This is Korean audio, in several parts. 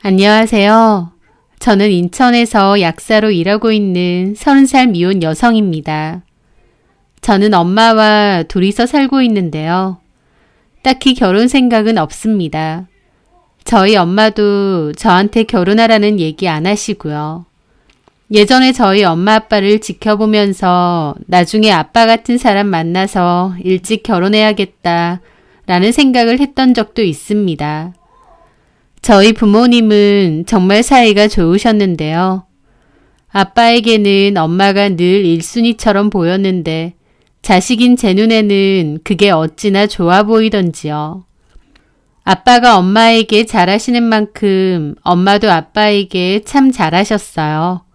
안녕하세요. 저는 인천에서 약사로 일하고 있는 30살 미혼 여성입니다. 저는 엄마와 둘이서 살고 있는데요. 딱히 결혼 생각은 없습니다. 저희 엄마도 저한테 결혼하라는 얘기 안 하시고요. 예전에 저희 엄마 아빠를 지켜보면서 나중에 아빠 같은 사람 만나서 일찍 결혼해야겠다 라는 생각을 했던 적도 있습니다. 저희 부모님은 정말 사이가 좋으셨는데요. 아빠에게는 엄마가 늘 1순위처럼 보였는데 자식인 제 눈에는 그게 어찌나 좋아 보이던지요. 아빠가 엄마에게 잘하시는 만큼 엄마도 아빠에게 참 잘하셨어요.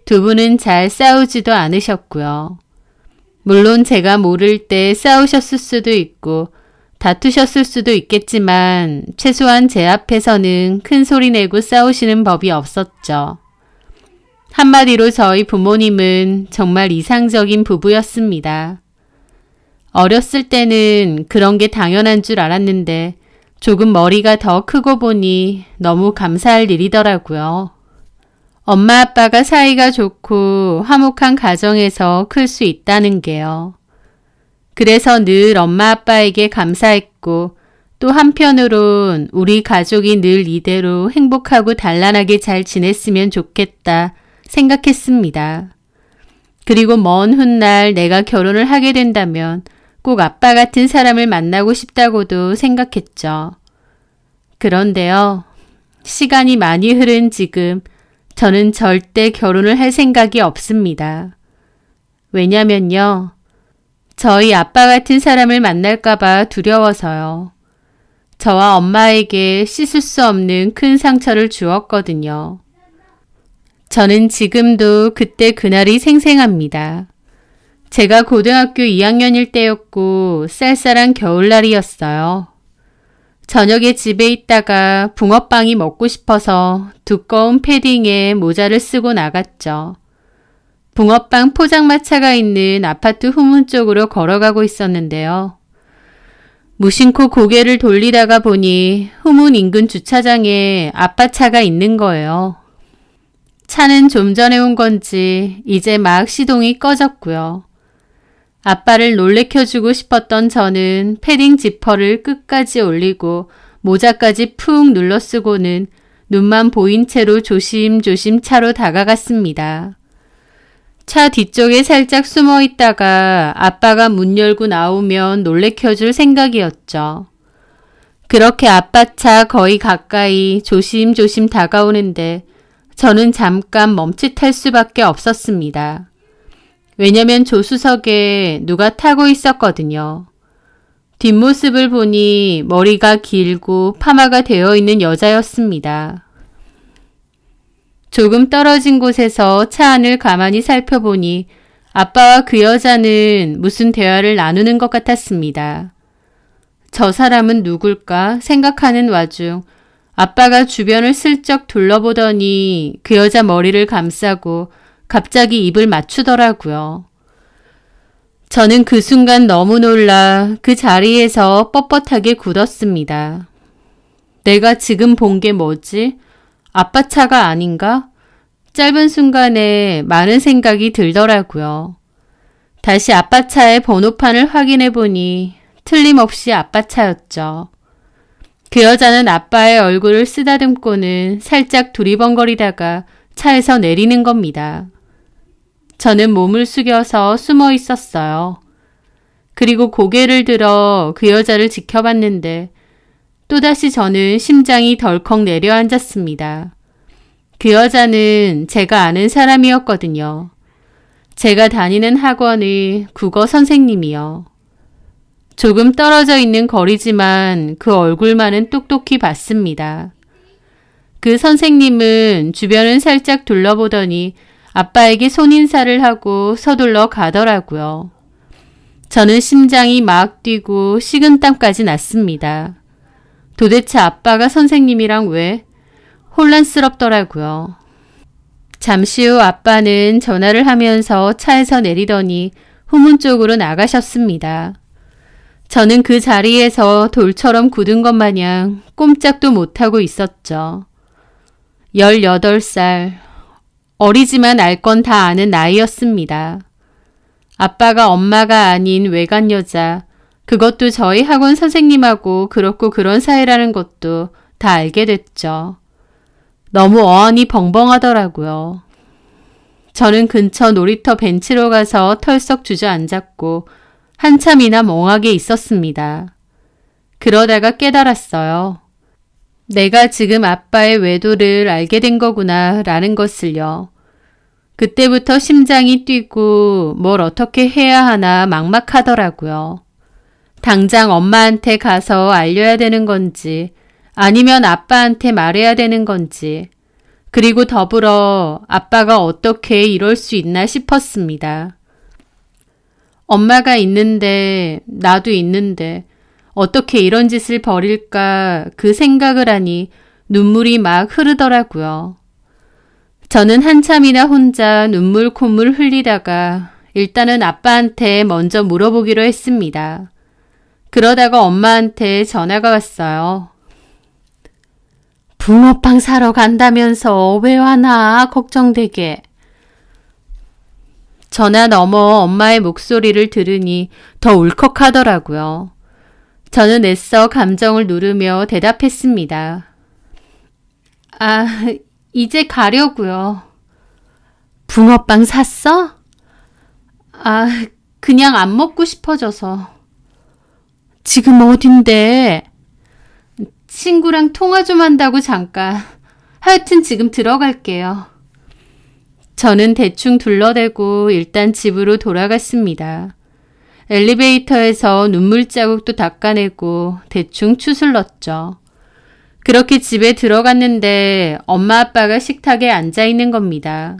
두 분은 잘 싸우지도 않으셨고요. 물론 제가 모를 때 싸우셨을 수도 있고 다투셨을 수도 있겠지만 최소한 제 앞에서는 큰 소리 내고 싸우시는 법이 없었죠. 한마디로 저희 부모님은 정말 이상적인 부부였습니다. 어렸을 때는 그런 게 당연한 줄 알았는데 조금 머리가 더 크고 보니 너무 감사할 일이더라고요. 엄마 아빠가 사이가 좋고 화목한 가정에서 클 수 있다는 게요. 그래서 늘 엄마 아빠에게 감사했고 또 한편으론 우리 가족이 늘 이대로 행복하고 단란하게 잘 지냈으면 좋겠다 생각했습니다. 그리고 먼 훗날 내가 결혼을 하게 된다면 꼭 아빠 같은 사람을 만나고 싶다고도 생각했죠. 그런데요, 시간이 많이 흐른 지금 저는 절대 결혼을 할 생각이 없습니다. 왜냐면요, 저희 아빠 같은 사람을 만날까봐 두려워서요. 저와 엄마에게 씻을 수 없는 큰 상처를 주었거든요. 저는 지금도 그때 그날이 생생합니다. 제가 고등학교 2학년일 때였고 쌀쌀한 겨울날이었어요. 저녁에 집에 있다가 붕어빵이 먹고 싶어서 두꺼운 패딩에 모자를 쓰고 나갔죠. 붕어빵 포장마차가 있는 아파트 후문 쪽으로 걸어가고 있었는데요. 무심코 고개를 돌리다가 보니 후문 인근 주차장에 아빠 차가 있는 거예요. 차는 좀 전에 온 건지 이제 막 시동이 꺼졌고요. 아빠를 놀래켜주고 싶었던 저는 패딩 지퍼를 끝까지 올리고 모자까지 푹 눌러 쓰고는 눈만 보인 채로 조심조심 차로 다가갔습니다. 차 뒤쪽에 살짝 숨어 있다가 아빠가 문 열고 나오면 놀래켜줄 생각이었죠. 그렇게 아빠 차 거의 가까이 조심조심 다가오는데 저는 잠깐 멈칫할 수밖에 없었습니다. 왜냐면 조수석에 누가 타고 있었거든요. 뒷모습을 보니 머리가 길고 파마가 되어 있는 여자였습니다. 조금 떨어진 곳에서 차 안을 가만히 살펴보니 아빠와 그 여자는 무슨 대화를 나누는 것 같았습니다. 저 사람은 누굴까 생각하는 와중 아빠가 주변을 슬쩍 둘러보더니 그 여자 머리를 감싸고 갑자기 입을 맞추더라고요. 저는 그 순간 너무 놀라 그 자리에서 뻣뻣하게 굳었습니다. 내가 지금 본 게 뭐지? 아빠 차가 아닌가? 짧은 순간에 많은 생각이 들더라고요. 다시 아빠 차의 번호판을 확인해 보니 틀림없이 아빠 차였죠. 그 여자는 아빠의 얼굴을 쓰다듬고는 살짝 두리번거리다가 차에서 내리는 겁니다. 저는 몸을 숙여서 숨어 있었어요. 그리고 고개를 들어 그 여자를 지켜봤는데 또다시 저는 심장이 덜컥 내려앉았습니다. 그 여자는 제가 아는 사람이었거든요. 제가 다니는 학원의 국어 선생님이요. 조금 떨어져 있는 거리지만 그 얼굴만은 똑똑히 봤습니다. 그 선생님은 주변을 살짝 둘러보더니 아빠에게 손인사를 하고 서둘러 가더라고요. 저는 심장이 막 뛰고 식은땀까지 났습니다. 도대체 아빠가 선생님이랑 왜? 혼란스럽더라고요. 잠시 후 아빠는 전화를 하면서 차에서 내리더니 후문 쪽으로 나가셨습니다. 저는 그 자리에서 돌처럼 굳은 것 마냥 꼼짝도 못하고 있었죠. 18살. 어리지만 알 건 다 아는 나이였습니다. 아빠가 엄마가 아닌 외간 여자, 그것도 저희 학원 선생님하고 그렇고 그런 사이라는 것도 다 알게 됐죠. 너무 어안이 벙벙하더라고요. 저는 근처 놀이터 벤치로 가서 털썩 주저앉았고 한참이나 멍하게 있었습니다. 그러다가 깨달았어요. 내가 지금 아빠의 외도를 알게 된 거구나 라는 것을요. 그때부터 심장이 뛰고 뭘 어떻게 해야 하나 막막하더라고요. 당장 엄마한테 가서 알려야 되는 건지 아니면 아빠한테 말해야 되는 건지 그리고 더불어 아빠가 어떻게 이럴 수 있나 싶었습니다. 엄마가 있는데 나도 있는데 어떻게 이런 짓을 벌일까 그 생각을 하니 눈물이 막 흐르더라고요. 저는 한참이나 혼자 눈물 콧물 흘리다가 일단은 아빠한테 먼저 물어보기로 했습니다. 그러다가 엄마한테 전화가 왔어요. 붕어빵 사러 간다면서 왜 와나 걱정되게. 전화 너머 엄마의 목소리를 들으니 더 울컥하더라고요. 저는 애써 감정을 누르며 대답했습니다. 이제 가려고요. 붕어빵 샀어? 그냥 안 먹고 싶어져서. 지금 어딘데? 친구랑 통화 좀 한다고 잠깐. 하여튼 지금 들어갈게요. 저는 대충 둘러대고 일단 집으로 돌아갔습니다. 엘리베이터에서 눈물 자국도 닦아내고 대충 추슬렀죠. 그렇게 집에 들어갔는데 엄마 아빠가 식탁에 앉아 있는 겁니다.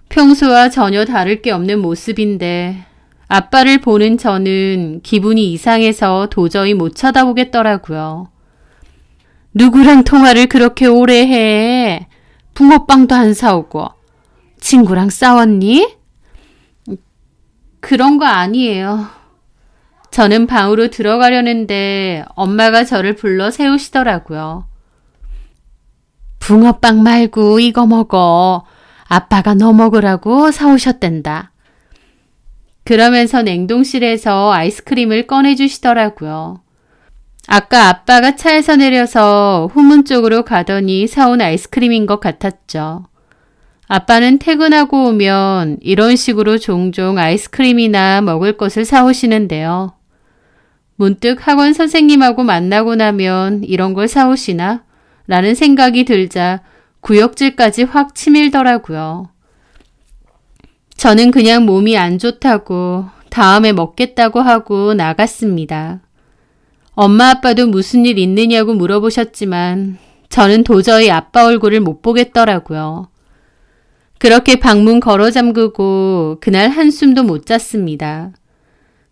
평소와 전혀 다를 게 없는 모습인데 아빠를 보는 저는 기분이 이상해서 도저히 못 쳐다보겠더라고요. 누구랑 통화를 그렇게 오래 해? 붕어빵도 안 사오고. 친구랑 싸웠니? 그런 거 아니에요. 저는 방으로 들어가려는데 엄마가 저를 불러 세우시더라고요. 붕어빵 말고 이거 먹어. 아빠가 너 먹으라고 사오셨댄다. 그러면서 냉동실에서 아이스크림을 꺼내주시더라고요. 아까 아빠가 차에서 내려서 후문 쪽으로 가더니 사온 아이스크림인 것 같았죠. 아빠는 퇴근하고 오면 이런 식으로 종종 아이스크림이나 먹을 것을 사오시는데요. 문득 학원 선생님하고 만나고 나면 이런 걸 사오시나? 라는 생각이 들자 구역질까지 확 치밀더라고요. 저는 그냥 몸이 안 좋다고 다음에 먹겠다고 하고 나갔습니다. 엄마 아빠도 무슨 일 있느냐고 물어보셨지만 저는 도저히 아빠 얼굴을 못 보겠더라고요. 그렇게 방문 걸어 잠그고 그날 한숨도 못 잤습니다.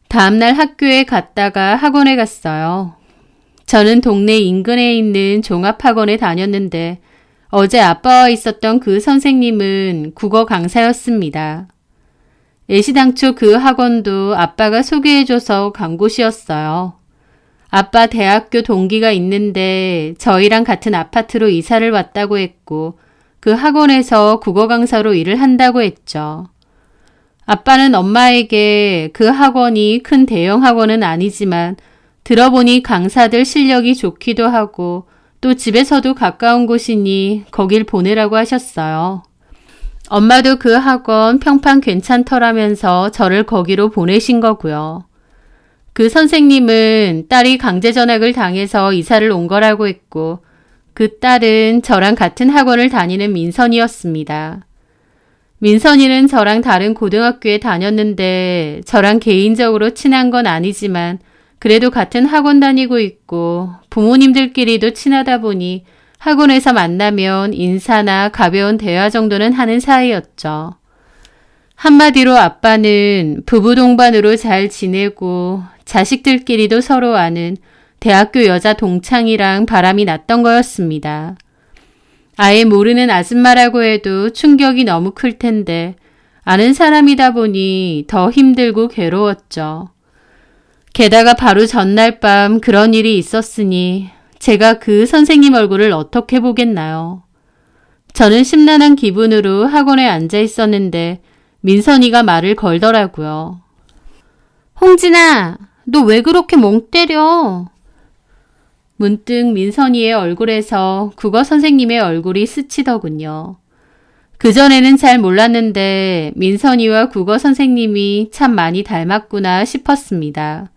다음날 학교에 갔다가 학원에 갔어요. 저는 동네 인근에 있는 종합학원에 다녔는데 어제 아빠와 있었던 그 선생님은 국어 강사였습니다. 애시당초 그 학원도 아빠가 소개해줘서 간 곳이었어요. 아빠 대학교 동기가 있는데 저희랑 같은 아파트로 이사를 왔다고 했고 그 학원에서 국어 강사로 일을 한다고 했죠. 아빠는 엄마에게 그 학원이 큰 대형 학원은 아니지만 들어보니 강사들 실력이 좋기도 하고 또 집에서도 가까운 곳이니 거길 보내라고 하셨어요. 엄마도 그 학원 평판 괜찮더라면서 저를 거기로 보내신 거고요. 그 선생님은 딸이 강제 전학을 당해서 이사를 온 거라고 했고 그 딸은 저랑 같은 학원을 다니는 민선이었습니다. 민선이는 저랑 다른 고등학교에 다녔는데 저랑 개인적으로 친한 건 아니지만 그래도 같은 학원 다니고 있고 부모님들끼리도 친하다 보니 학원에서 만나면 인사나 가벼운 대화 정도는 하는 사이였죠. 한마디로 아빠는 부부 동반으로 잘 지내고 자식들끼리도 서로 아는 대학교 여자 동창이랑 바람이 났던 거였습니다. 아예 모르는 아줌마라고 해도 충격이 너무 클 텐데 아는 사람이다 보니 더 힘들고 괴로웠죠. 게다가 바로 전날 밤 그런 일이 있었으니 제가 그 선생님 얼굴을 어떻게 보겠나요. 저는 심란한 기분으로 학원에 앉아 있었는데 민선이가 말을 걸더라고요. 홍진아, 너 왜 그렇게 멍 때려? 문득 민선이의 얼굴에서 국어 선생님의 얼굴이 스치더군요. 그전에는 잘 몰랐는데 민선이와 국어 선생님이 참 많이 닮았구나 싶었습니다.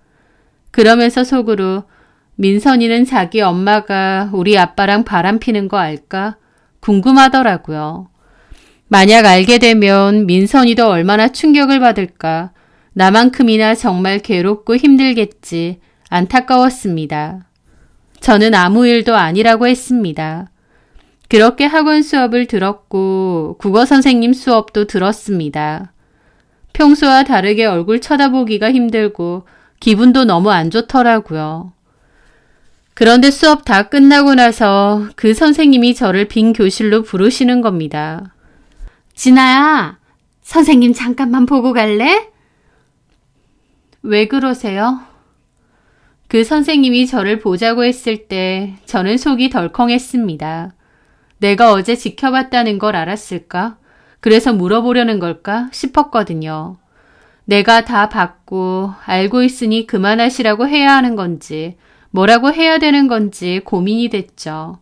그러면서 속으로 민선이는 자기 엄마가 우리 아빠랑 바람피는 거 알까? 궁금하더라고요. 만약 알게 되면 민선이도 얼마나 충격을 받을까? 나만큼이나 정말 괴롭고 힘들겠지. 안타까웠습니다. 저는 아무 일도 아니라고 했습니다. 그렇게 학원 수업을 들었고 국어 선생님 수업도 들었습니다. 평소와 다르게 얼굴 쳐다보기가 힘들고 기분도 너무 안 좋더라고요. 그런데 수업 다 끝나고 나서 그 선생님이 저를 빈 교실로 부르시는 겁니다. 진아야, 선생님 잠깐만 보고 갈래? 왜 그러세요? 그 선생님이 저를 보자고 했을 때 저는 속이 덜컹했습니다. 내가 어제 지켜봤다는 걸 알았을까? 그래서 물어보려는 걸까 싶었거든요. 내가 다 봤고 알고 있으니 그만하시라고 해야 하는 건지 뭐라고 해야 되는 건지 고민이 됐죠.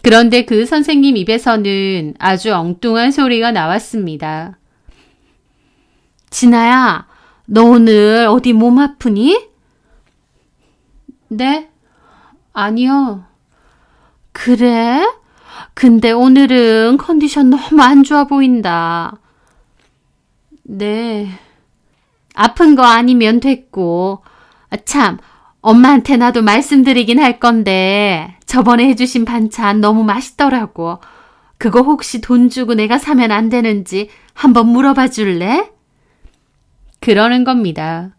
그런데 그 선생님 입에서는 아주 엉뚱한 소리가 나왔습니다. 진아야, 너 오늘 어디 몸 아프니? 네? 아니요. 그래? 근데 오늘은 컨디션 너무 안 좋아 보인다. 네. 아픈 거 아니면 됐고. 참, 엄마한테 나도 말씀드리긴 할 건데 저번에 해주신 반찬 너무 맛있더라고. 그거 혹시 돈 주고 내가 사면 안 되는지 한번 물어봐 줄래? 그러는 겁니다.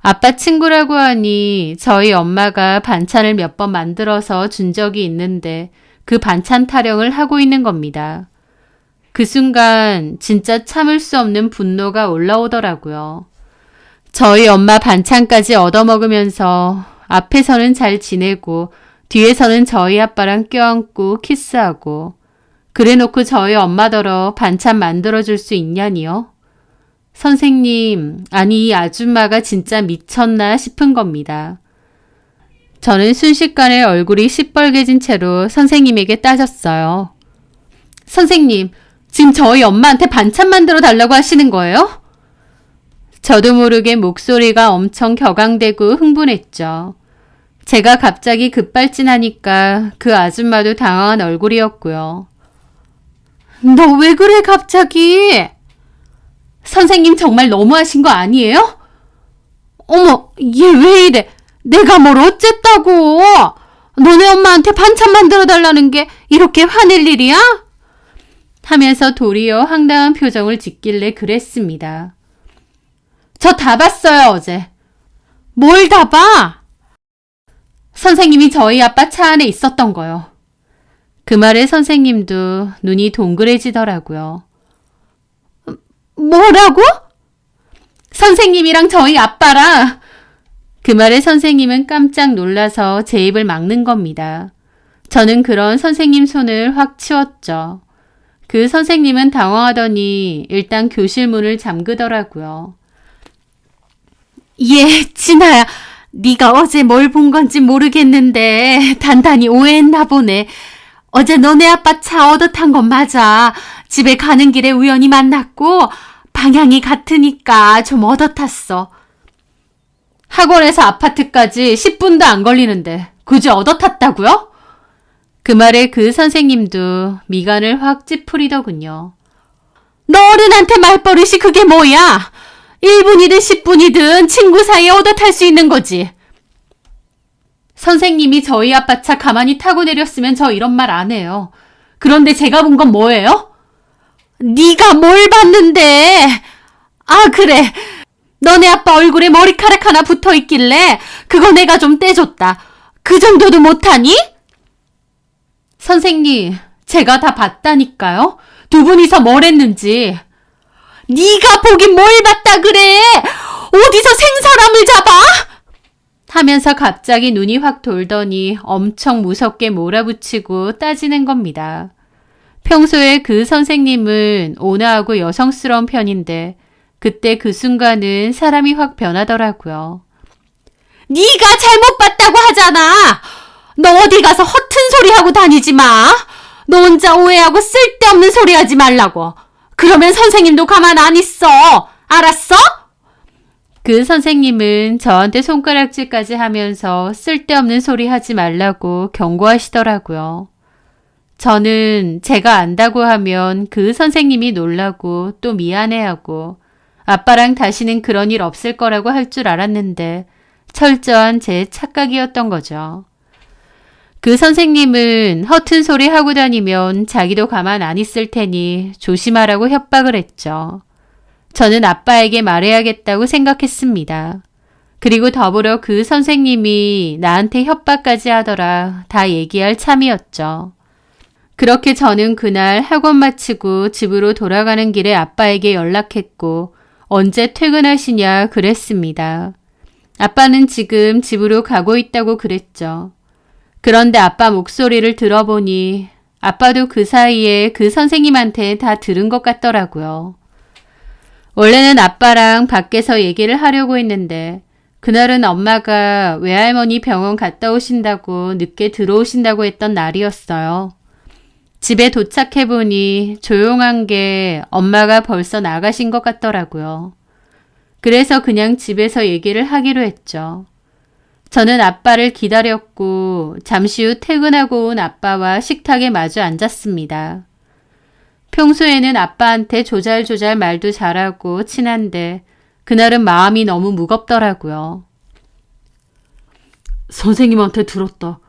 아빠 친구라고 하니 저희 엄마가 반찬을 몇 번 만들어서 준 적이 있는데 그 반찬 타령을 하고 있는 겁니다. 그 순간 진짜 참을 수 없는 분노가 올라오더라고요. 저희 엄마 반찬까지 얻어먹으면서 앞에서는 잘 지내고 뒤에서는 저희 아빠랑 껴안고 키스하고 그래놓고 저희 엄마더러 반찬 만들어줄 수 있냐니요? 선생님, 아니 이 아줌마가 진짜 미쳤나 싶은 겁니다. 저는 순식간에 얼굴이 시뻘개진 채로 선생님에게 따졌어요. 선생님, 지금 저희 엄마한테 반찬 만들어 달라고 하시는 거예요? 저도 모르게 목소리가 엄청 격앙되고 흥분했죠. 제가 갑자기 급발진하니까 그 아줌마도 당황한 얼굴이었고요. 너 왜 그래 갑자기? 선생님 정말 너무하신 거 아니에요? 어머, 얘 왜 이래? 내가 뭘 어쨌다고? 너네 엄마한테 반찬 만들어 달라는 게 이렇게 화낼 일이야? 하면서 도리어 황당한 표정을 짓길래 그랬습니다. 저 다 봤어요, 어제. 뭘 다 봐? 선생님이 저희 아빠 차 안에 있었던 거요. 그 말에 선생님도 눈이 동그래지더라고요. 뭐라고? 선생님이랑 저희 아빠랑. 그 말에 선생님은 깜짝 놀라서 제 입을 막는 겁니다. 저는 그런 선생님 손을 확 치웠죠. 그 선생님은 당황하더니 일단 교실 문을 잠그더라고요. 예, 진아야. 네가 어제 뭘 본 건지 모르겠는데 단단히 오해했나 보네. 어제 너네 아빠 차 얻어 탄 건 맞아. 집에 가는 길에 우연히 만났고 방향이 같으니까 좀 얻어 탔어. 학원에서 아파트까지 10분도 안 걸리는데 굳이 얻어 탔다고요? 그 말에 그 선생님도 미간을 확 찌푸리더군요. 너 어른한테 말버릇이 그게 뭐야? 1분이든 10분이든 친구 사이에 얻어 탈 수 있는 거지. 선생님이 저희 아빠 차 가만히 타고 내렸으면 저 이런 말 안 해요. 그런데 제가 본 건 뭐예요? 네가 뭘 봤는데? 아, 그래. 너네 아빠 얼굴에 머리카락 하나 붙어 있길래 그거 내가 좀 떼줬다. 그 정도도 못하니? 선생님, 제가 다 봤다니까요. 두 분이서 뭘 했는지. 네가 보긴 뭘 봤다 그래. 어디서 생사람을 잡아? 하면서 갑자기 눈이 확 돌더니 엄청 무섭게 몰아붙이고 따지는 겁니다. 평소에 그 선생님은 온화하고 여성스러운 편인데 그때 그 순간은 사람이 확 변하더라고요. 네가 잘못 봤다고 하잖아. 너 어디 가서 허튼 소리 하고 다니지 마. 너 혼자 오해하고 쓸데없는 소리 하지 말라고. 그러면 선생님도 가만 안 있어. 알았어? 그 선생님은 저한테 손가락질까지 하면서 쓸데없는 소리 하지 말라고 경고하시더라고요. 저는 제가 안다고 하면 그 선생님이 놀라고 또 미안해하고 아빠랑 다시는 그런 일 없을 거라고 할 줄 알았는데 철저한 제 착각이었던 거죠. 그 선생님은 허튼 소리 하고 다니면 자기도 가만 안 있을 테니 조심하라고 협박을 했죠. 저는 아빠에게 말해야겠다고 생각했습니다. 그리고 더불어 그 선생님이 나한테 협박까지 하더라 다 얘기할 참이었죠. 그렇게 저는 그날 학원 마치고 집으로 돌아가는 길에 아빠에게 연락했고 언제 퇴근하시냐 그랬습니다. 아빠는 지금 집으로 가고 있다고 그랬죠. 그런데 아빠 목소리를 들어보니 아빠도 그 사이에 그 선생님한테 다 들은 것 같더라고요. 원래는 아빠랑 밖에서 얘기를 하려고 했는데 그날은 엄마가 외할머니 병원 갔다 오신다고 늦게 들어오신다고 했던 날이었어요. 집에 도착해보니 조용한 게 엄마가 벌써 나가신 것 같더라고요. 그래서 그냥 집에서 얘기를 하기로 했죠. 저는 아빠를 기다렸고 잠시 후 퇴근하고 온 아빠와 식탁에 마주 앉았습니다. 평소에는 아빠한테 조잘조잘 말도 잘하고 친한데 그날은 마음이 너무 무겁더라고요. 선생님한테 들었다.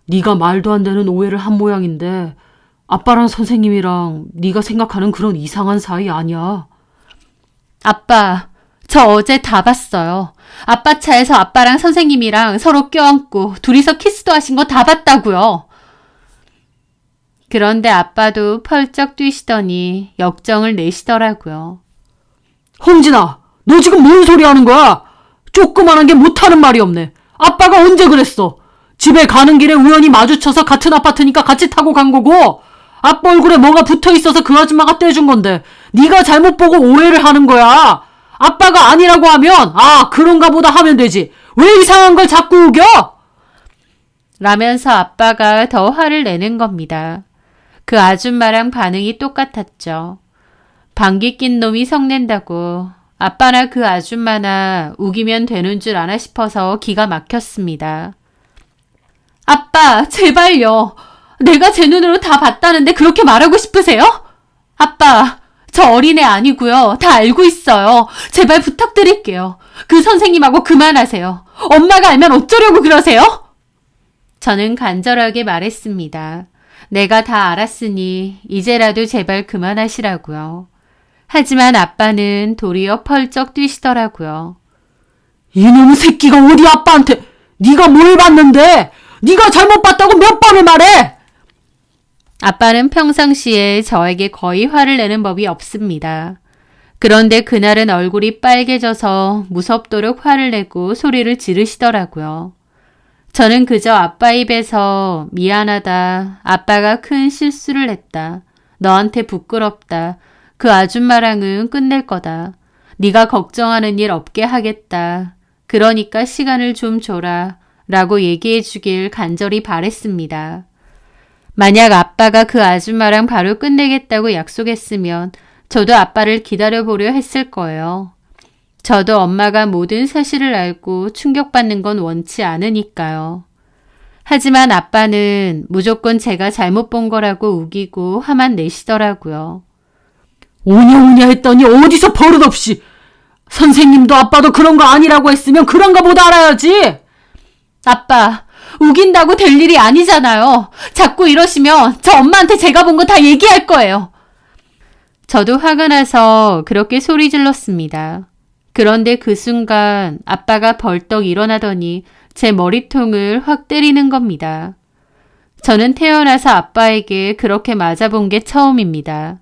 네가 말도 안 되는 오해를 한 모양인데 아빠랑 선생님이랑 네가 생각하는 그런 이상한 사이 아니야. 아빠, 저 어제 다 봤어요. 아빠 차에서 아빠랑 선생님이랑 서로 껴안고 둘이서 키스도 하신 거 다 봤다고요. 그런데 아빠도 펄쩍 뛰시더니 역정을 내시더라고요. 홍진아, 너 지금 뭔 소리 하는 거야? 조그만한 게 못하는 말이 없네. 아빠가 언제 그랬어? 집에 가는 길에 우연히 마주쳐서 같은 아파트니까 같이 타고 간 거고 아빠 얼굴에 뭐가 붙어있어서 그 아줌마가 떼준 건데 네가 잘못 보고 오해를 하는 거야. 아빠가 아니라고 하면 그런가 보다 하면 되지. 왜 이상한 걸 자꾸 우겨? 라면서 아빠가 더 화를 내는 겁니다. 그 아줌마랑 반응이 똑같았죠. 방귀 낀 놈이 성낸다고 아빠나 그 아줌마나 우기면 되는 줄 아나 싶어서 기가 막혔습니다. 아빠, 제발요. 내가 제 눈으로 다 봤다는데 그렇게 말하고 싶으세요? 아빠, 저 어린애 아니고요. 다 알고 있어요. 제발 부탁드릴게요. 그 선생님하고 그만하세요. 엄마가 알면 어쩌려고 그러세요? 저는 간절하게 말했습니다. 내가 다 알았으니 이제라도 제발 그만하시라고요. 하지만 아빠는 도리어 펄쩍 뛰시더라고요. 이놈의 새끼가 어디 아빠한테 네가 뭘 봤는데? 네가 잘못 봤다고 몇 번을 말해? 아빠는 평상시에 저에게 거의 화를 내는 법이 없습니다. 그런데 그날은 얼굴이 빨개져서 무섭도록 화를 내고 소리를 지르시더라고요. 저는 그저 아빠 입에서 미안하다, 아빠가 큰 실수를 했다, 너한테 부끄럽다, 그 아줌마랑은 끝낼 거다, 네가 걱정하는 일 없게 하겠다, 그러니까 시간을 좀 줘라 라고 얘기해 주길 간절히 바랬습니다. 만약 아빠가 그 아줌마랑 바로 끝내겠다고 약속했으면 저도 아빠를 기다려보려 했을 거예요. 저도 엄마가 모든 사실을 알고 충격받는 건 원치 않으니까요. 하지만 아빠는 무조건 제가 잘못 본 거라고 우기고 화만 내시더라고요. 오냐오냐 했더니 어디서 버릇없이. 선생님도 아빠도 그런 거 아니라고 했으면 그런가 보다 알아야지. 아빠, 우긴다고 될 일이 아니잖아요. 자꾸 이러시면 저 엄마한테 제가 본 거 다 얘기할 거예요. 저도 화가 나서 그렇게 소리 질렀습니다. 그런데 그 순간 아빠가 벌떡 일어나더니 제 머리통을 확 때리는 겁니다. 저는 태어나서 아빠에게 그렇게 맞아본 게 처음입니다.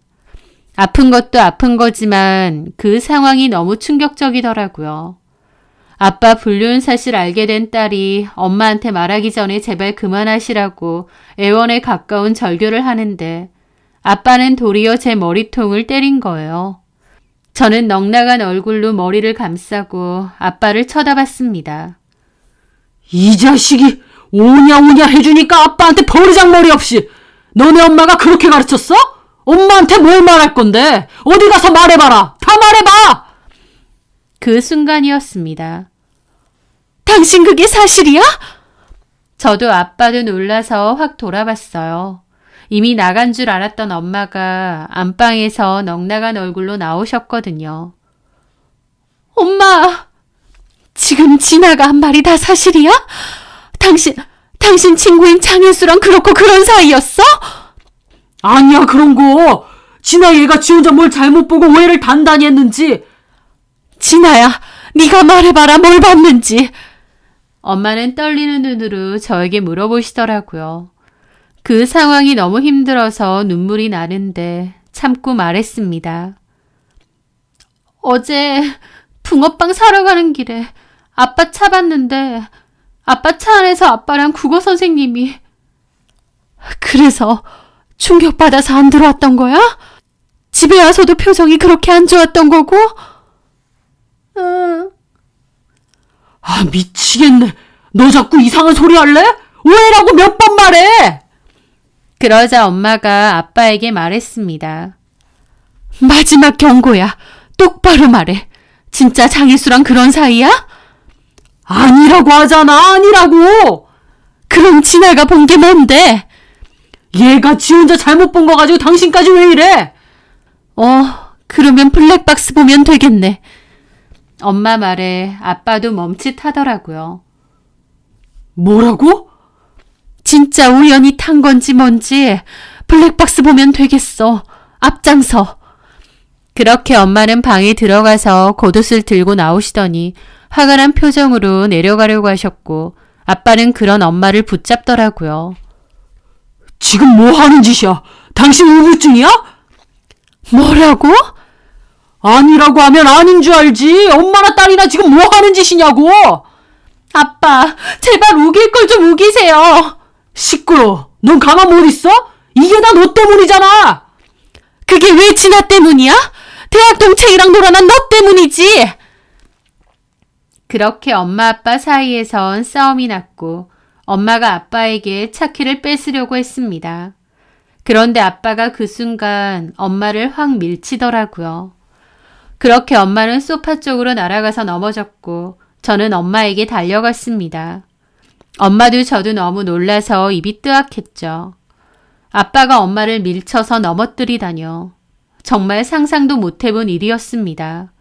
아픈 것도 아픈 거지만 그 상황이 너무 충격적이더라고요. 아빠 불륜 사실 알게 된 딸이 엄마한테 말하기 전에 제발 그만하시라고 애원에 가까운 절교를 하는데 아빠는 도리어 제 머리통을 때린 거예요. 저는 넉나간 얼굴로 머리를 감싸고 아빠를 쳐다봤습니다. 이 자식이 오냐 오냐 해주니까 아빠한테 버르장머리 없이. 너네 엄마가 그렇게 가르쳤어? 엄마한테 뭘 말할 건데? 어디 가서 말해봐라. 다 말해봐. 그 순간이었습니다. 당신 그게 사실이야? 저도 아빠도 놀라서 확 돌아봤어요. 이미 나간 줄 알았던 엄마가 안방에서 넉나간 얼굴로 나오셨거든요. 엄마, 지금 진아가 한 말이 다 사실이야? 당신 친구인 장혜수랑 그렇고 그런 사이였어? 아니야 그런 거. 진아 얘가 지 혼자 뭘 잘못 보고 오해를 단단히 했는지. 진아야, 네가 말해봐라 뭘 봤는지. 엄마는 떨리는 눈으로 저에게 물어보시더라고요. 그 상황이 너무 힘들어서 눈물이 나는데 참고 말했습니다. 어제 붕어빵 사러 가는 길에 아빠 차 봤는데 아빠 차 안에서 아빠랑 국어 선생님이. 그래서 충격받아서 안 들어왔던 거야? 집에 와서도 표정이 그렇게 안 좋았던 거고? 응. 아 미치겠네. 너 자꾸 이상한 소리 할래? 오해라고 몇 번 말해. 그러자 엄마가 아빠에게 말했습니다. 마지막 경고야. 똑바로 말해. 진짜 장혜수랑 그런 사이야? 아니라고 하잖아. 아니라고. 그럼 진아가 본 게 뭔데? 얘가 지 혼자 잘못 본 거 가지고 당신까지 왜 이래? 그러면 블랙박스 보면 되겠네. 엄마 말에 아빠도 멈칫하더라고요. 뭐라고? 진짜 우연히 탄 건지 뭔지 블랙박스 보면 되겠어. 앞장서. 그렇게 엄마는 방에 들어가서 겉옷을 들고 나오시더니 화가 난 표정으로 내려가려고 하셨고 아빠는 그런 엄마를 붙잡더라고요. 지금 뭐 하는 짓이야? 당신 우울증이야? 뭐라고? 아니라고 하면 아닌 줄 알지. 엄마나 딸이나 지금 뭐 하는 짓이냐고. 아빠, 제발 우길 걸 좀 우기세요. 시끄러. 넌 가만 못 있어? 이게 다 너 때문이잖아. 그게 왜 진아 때문이야? 대학 동창이랑 놀아난 너 때문이지. 그렇게 엄마 아빠 사이에선 싸움이 났고 엄마가 아빠에게 차키를 뺏으려고 했습니다. 그런데 아빠가 그 순간 엄마를 확 밀치더라고요. 그렇게 엄마는 소파 쪽으로 날아가서 넘어졌고 저는 엄마에게 달려갔습니다. 엄마도 저도 너무 놀라서 입이 뜨악했죠. 아빠가 엄마를 밀쳐서 넘어뜨리다뇨. 정말 상상도 못해본 일이었습니다.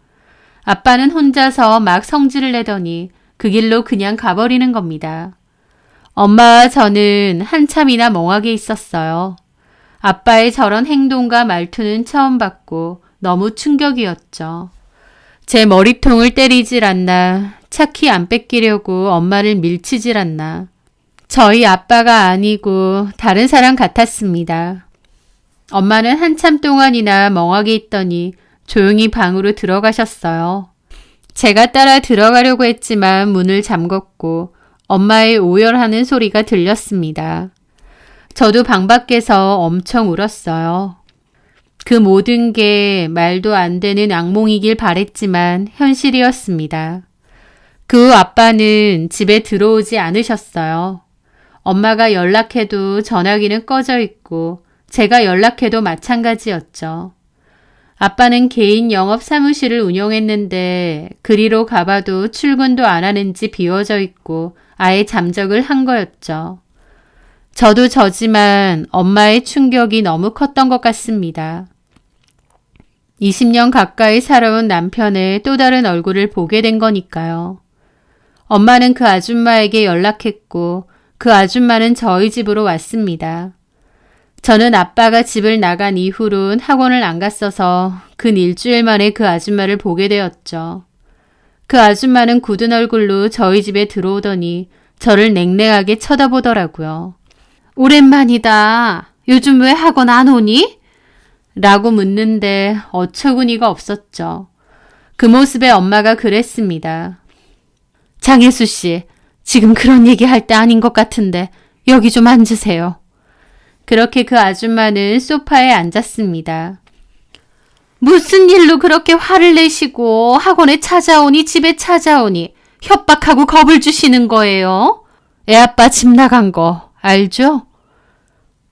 아빠는 혼자서 막 성질을 내더니 그 길로 그냥 가버리는 겁니다. 엄마와 저는 한참이나 멍하게 있었어요. 아빠의 저런 행동과 말투는 처음 봤고 너무 충격이었죠. 제 머리통을 때리질 않나, 차키 안 뺏기려고 엄마를 밀치질 않나. 저희 아빠가 아니고 다른 사람 같았습니다. 엄마는 한참 동안이나 멍하게 있더니 조용히 방으로 들어가셨어요. 제가 따라 들어가려고 했지만 문을 잠궜고 엄마의 오열하는 소리가 들렸습니다. 저도 방 밖에서 엄청 울었어요. 그 모든 게 말도 안 되는 악몽이길 바랬지만 현실이었습니다. 그 후 아빠는 집에 들어오지 않으셨어요. 엄마가 연락해도 전화기는 꺼져 있고 제가 연락해도 마찬가지였죠. 아빠는 개인 영업 사무실을 운영했는데 그리로 가봐도 출근도 안 하는지 비워져 있고 아예 잠적을 한 거였죠. 저도 저지만 엄마의 충격이 너무 컸던 것 같습니다. 20년 가까이 살아온 남편의 또 다른 얼굴을 보게 된 거니까요. 엄마는 그 아줌마에게 연락했고 그 아줌마는 저희 집으로 왔습니다. 저는 아빠가 집을 나간 이후론 학원을 안 갔어서 근 일주일 만에 그 아줌마를 보게 되었죠. 그 아줌마는 굳은 얼굴로 저희 집에 들어오더니 저를 냉랭하게 쳐다보더라고요. 오랜만이다. 요즘 왜 학원 안 오니? 라고 묻는데 어처구니가 없었죠. 그 모습에 엄마가 그랬습니다. 장혜수 씨, 지금 그런 얘기 할 때 아닌 것 같은데 여기 좀 앉으세요. 그렇게 그 아줌마는 소파에 앉았습니다. 무슨 일로 그렇게 화를 내시고 학원에 찾아오니 집에 찾아오니 협박하고 겁을 주시는 거예요? 애아빠 집 나간 거 알죠?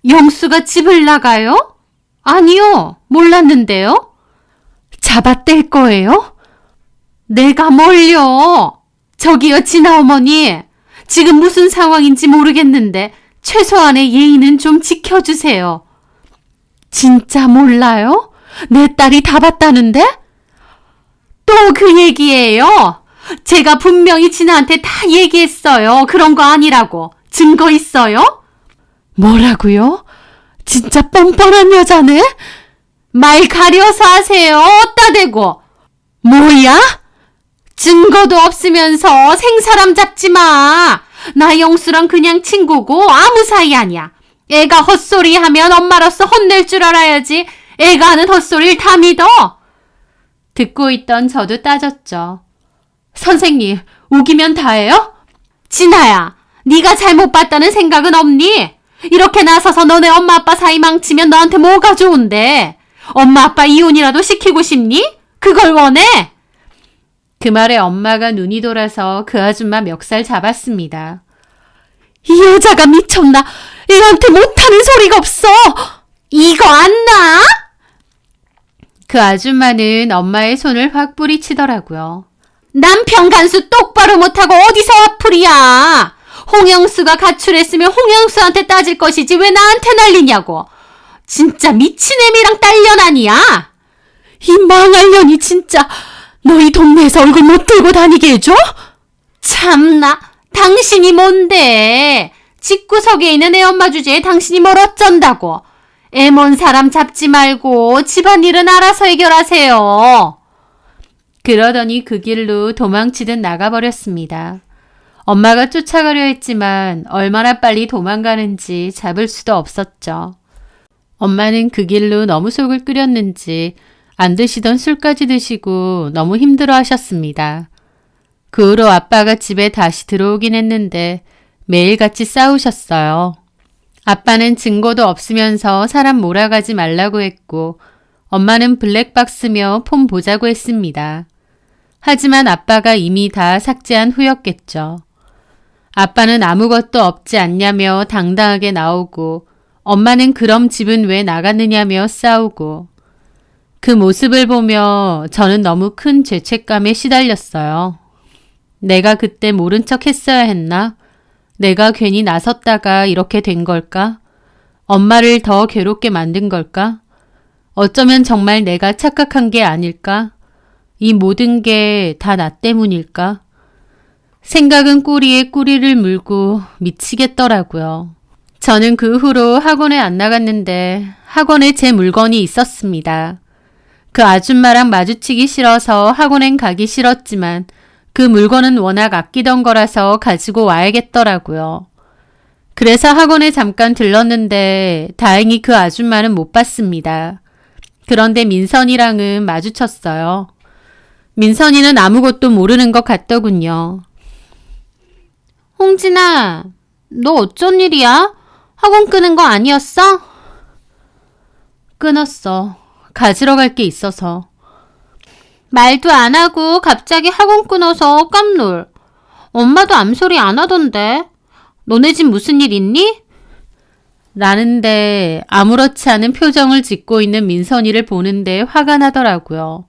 영수가 집을 나가요? 아니요, 몰랐는데요. 잡아뗄 거예요? 내가 뭘요? 저기요, 진아어머니. 지금 무슨 상황인지 모르겠는데 최소한의 예의는 좀 지켜주세요. 진짜 몰라요? 내 딸이 다 봤다는데? 또 그 얘기예요. 제가 분명히 진아한테 다 얘기했어요. 그런 거 아니라고. 증거 있어요? 뭐라고요? 진짜 뻔뻔한 여자네? 말 가려서 하세요. 어따 대고. 뭐야? 증거도 없으면서 생사람 잡지 마. 나 영수랑 그냥 친구고 아무 사이 아니야. 애가 헛소리 하면 엄마로서 혼낼 줄 알아야지. 애가 하는 헛소리를 다 믿어. 듣고 있던 저도 따졌죠. 선생님, 우기면 다예요? 진아야, 네가 잘못 봤다는 생각은 없니? 이렇게 나서서 너네 엄마 아빠 사이 망치면 너한테 뭐가 좋은데? 엄마 아빠 이혼이라도 시키고 싶니? 그걸 원해? 그 말에 엄마가 눈이 돌아서 그 아줌마 멱살 잡았습니다. 이 여자가 미쳤나? 애한테 못하는 소리가 없어. 이거 안 나? 그 아줌마는 엄마의 손을 확 뿌리치더라고요. 남편 간수 똑바로 못하고 어디서 와풀이야? 홍영수가 가출했으면 홍영수한테 따질 것이지 왜 나한테 난리냐고. 진짜 미친 애미랑 딸년아니야? 이 망할 년이 진짜 너희 동네에서 얼굴 못 들고 다니게 해줘? 참나, 당신이 뭔데? 집구석에 있는 애 엄마 주제에 당신이 뭘 어쩐다고. 애 먼 사람 잡지 말고 집안일은 알아서 해결하세요. 그러더니 그 길로 도망치듯 나가버렸습니다. 엄마가 쫓아가려 했지만 얼마나 빨리 도망가는지 잡을 수도 없었죠. 엄마는 그 길로 너무 속을 끓였는지 안 드시던 술까지 드시고 너무 힘들어 하셨습니다. 그 후로 아빠가 집에 다시 들어오긴 했는데 매일같이 싸우셨어요. 아빠는 증거도 없으면서 사람 몰아가지 말라고 했고 엄마는 블랙박스며 폰 보자고 했습니다. 하지만 아빠가 이미 다 삭제한 후였겠죠. 아빠는 아무것도 없지 않냐며 당당하게 나오고 엄마는 그럼 집은 왜 나갔느냐며 싸우고 그 모습을 보며 저는 너무 큰 죄책감에 시달렸어요. 내가 그때 모른 척 했어야 했나? 내가 괜히 나섰다가 이렇게 된 걸까? 엄마를 더 괴롭게 만든 걸까? 어쩌면 정말 내가 착각한 게 아닐까? 이 모든 게 다 나 때문일까? 생각은 꼬리에 꼬리를 물고 미치겠더라고요. 저는 그 후로 학원에 안 나갔는데 학원에 제 물건이 있었습니다. 그 아줌마랑 마주치기 싫어서 학원엔 가기 싫었지만 그 물건은 워낙 아끼던 거라서 가지고 와야겠더라고요. 그래서 학원에 잠깐 들렀는데 다행히 그 아줌마는 못 봤습니다. 그런데 민선이랑은 마주쳤어요. 민선이는 아무것도 모르는 것 같더군요. 홍진아, 너 어쩐 일이야? 학원 끄는 거 아니었어? 끊었어. 가지러 갈 게 있어서. 말도 안 하고 갑자기 학원 끊어서 깜놀. 엄마도 암소리 안 하던데. 너네 집 무슨 일 있니? 라는데 아무렇지 않은 표정을 짓고 있는 민선이를 보는데 화가 나더라고요.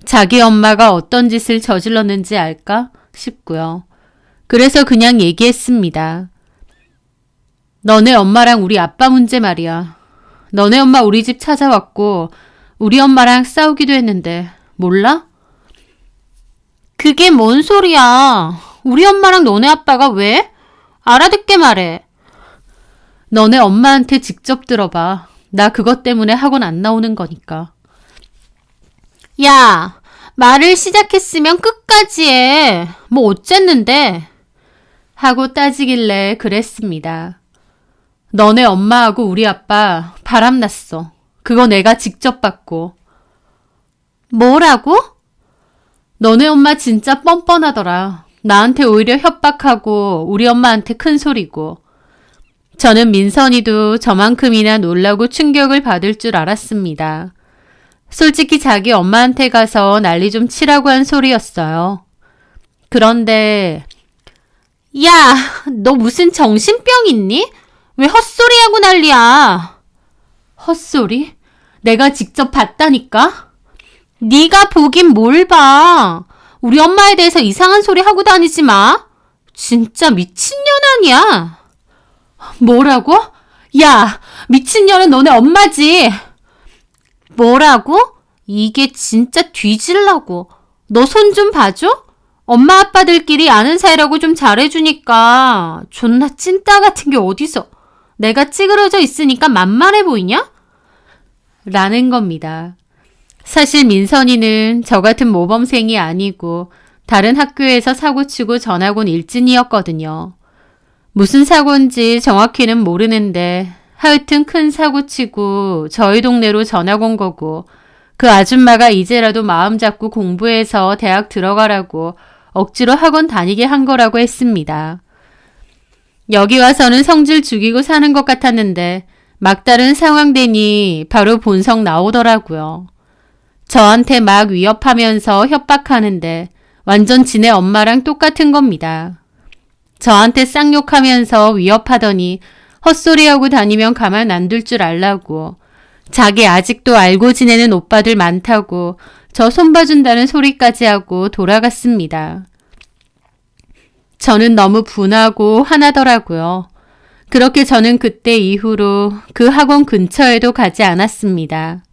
자기 엄마가 어떤 짓을 저질렀는지 알까 싶고요. 그래서 그냥 얘기했습니다. 너네 엄마랑 우리 아빠 문제 말이야. 너네 엄마 우리 집 찾아왔고 우리 엄마랑 싸우기도 했는데 몰라? 그게 뭔 소리야. 우리 엄마랑 너네 아빠가 왜? 알아듣게 말해. 너네 엄마한테 직접 들어봐. 나 그것 때문에 학원 안 나오는 거니까. 야, 말을 시작했으면 끝까지 해. 뭐 어쨌는데. 하고 따지길래 그랬습니다. 너네 엄마하고 우리 아빠 바람났어. 그거 내가 직접 봤고. 뭐라고? 너네 엄마 진짜 뻔뻔하더라. 나한테 오히려 협박하고 우리 엄마한테 큰 소리고. 저는 민선이도 저만큼이나 놀라고 충격을 받을 줄 알았습니다. 솔직히 자기 엄마한테 가서 난리 좀 치라고 한 소리였어요. 그런데 야, 너 무슨 정신병 있니? 왜 헛소리하고 난리야? 헛소리? 내가 직접 봤다니까? 네가 보긴 뭘 봐. 우리 엄마에 대해서 이상한 소리 하고 다니지 마. 진짜 미친년 아니야. 뭐라고? 야, 미친년은 너네 엄마지. 뭐라고? 이게 진짜 뒤질라고. 너 손 좀 봐줘? 엄마 아빠들끼리 아는 사이라고 좀 잘해주니까 존나 찐따 같은 게 어디서. 내가 찌그러져 있으니까 만만해 보이냐? 라는 겁니다. 사실 민선이는 저 같은 모범생이 아니고 다른 학교에서 사고치고 전학 온 일진이었거든요. 무슨 사고인지 정확히는 모르는데 하여튼 큰 사고치고 저희 동네로 전학 온 거고 그 아줌마가 이제라도 마음 잡고 공부해서 대학 들어가라고 억지로 학원 다니게 한 거라고 했습니다. 여기 와서는 성질 죽이고 사는 것 같았는데 막다른 상황 되니 바로 본성 나오더라고요. 저한테 막 위협하면서 협박하는데 완전 지네 엄마랑 똑같은 겁니다. 저한테 쌍욕하면서 위협하더니 헛소리하고 다니면 가만 안 둘 줄 알라고 자기 아직도 알고 지내는 오빠들 많다고 저 손봐준다는 소리까지 하고 돌아갔습니다. 저는 너무 분하고 화나더라고요. 그렇게 저는 그때 이후로 그 학원 근처에도 가지 않았습니다.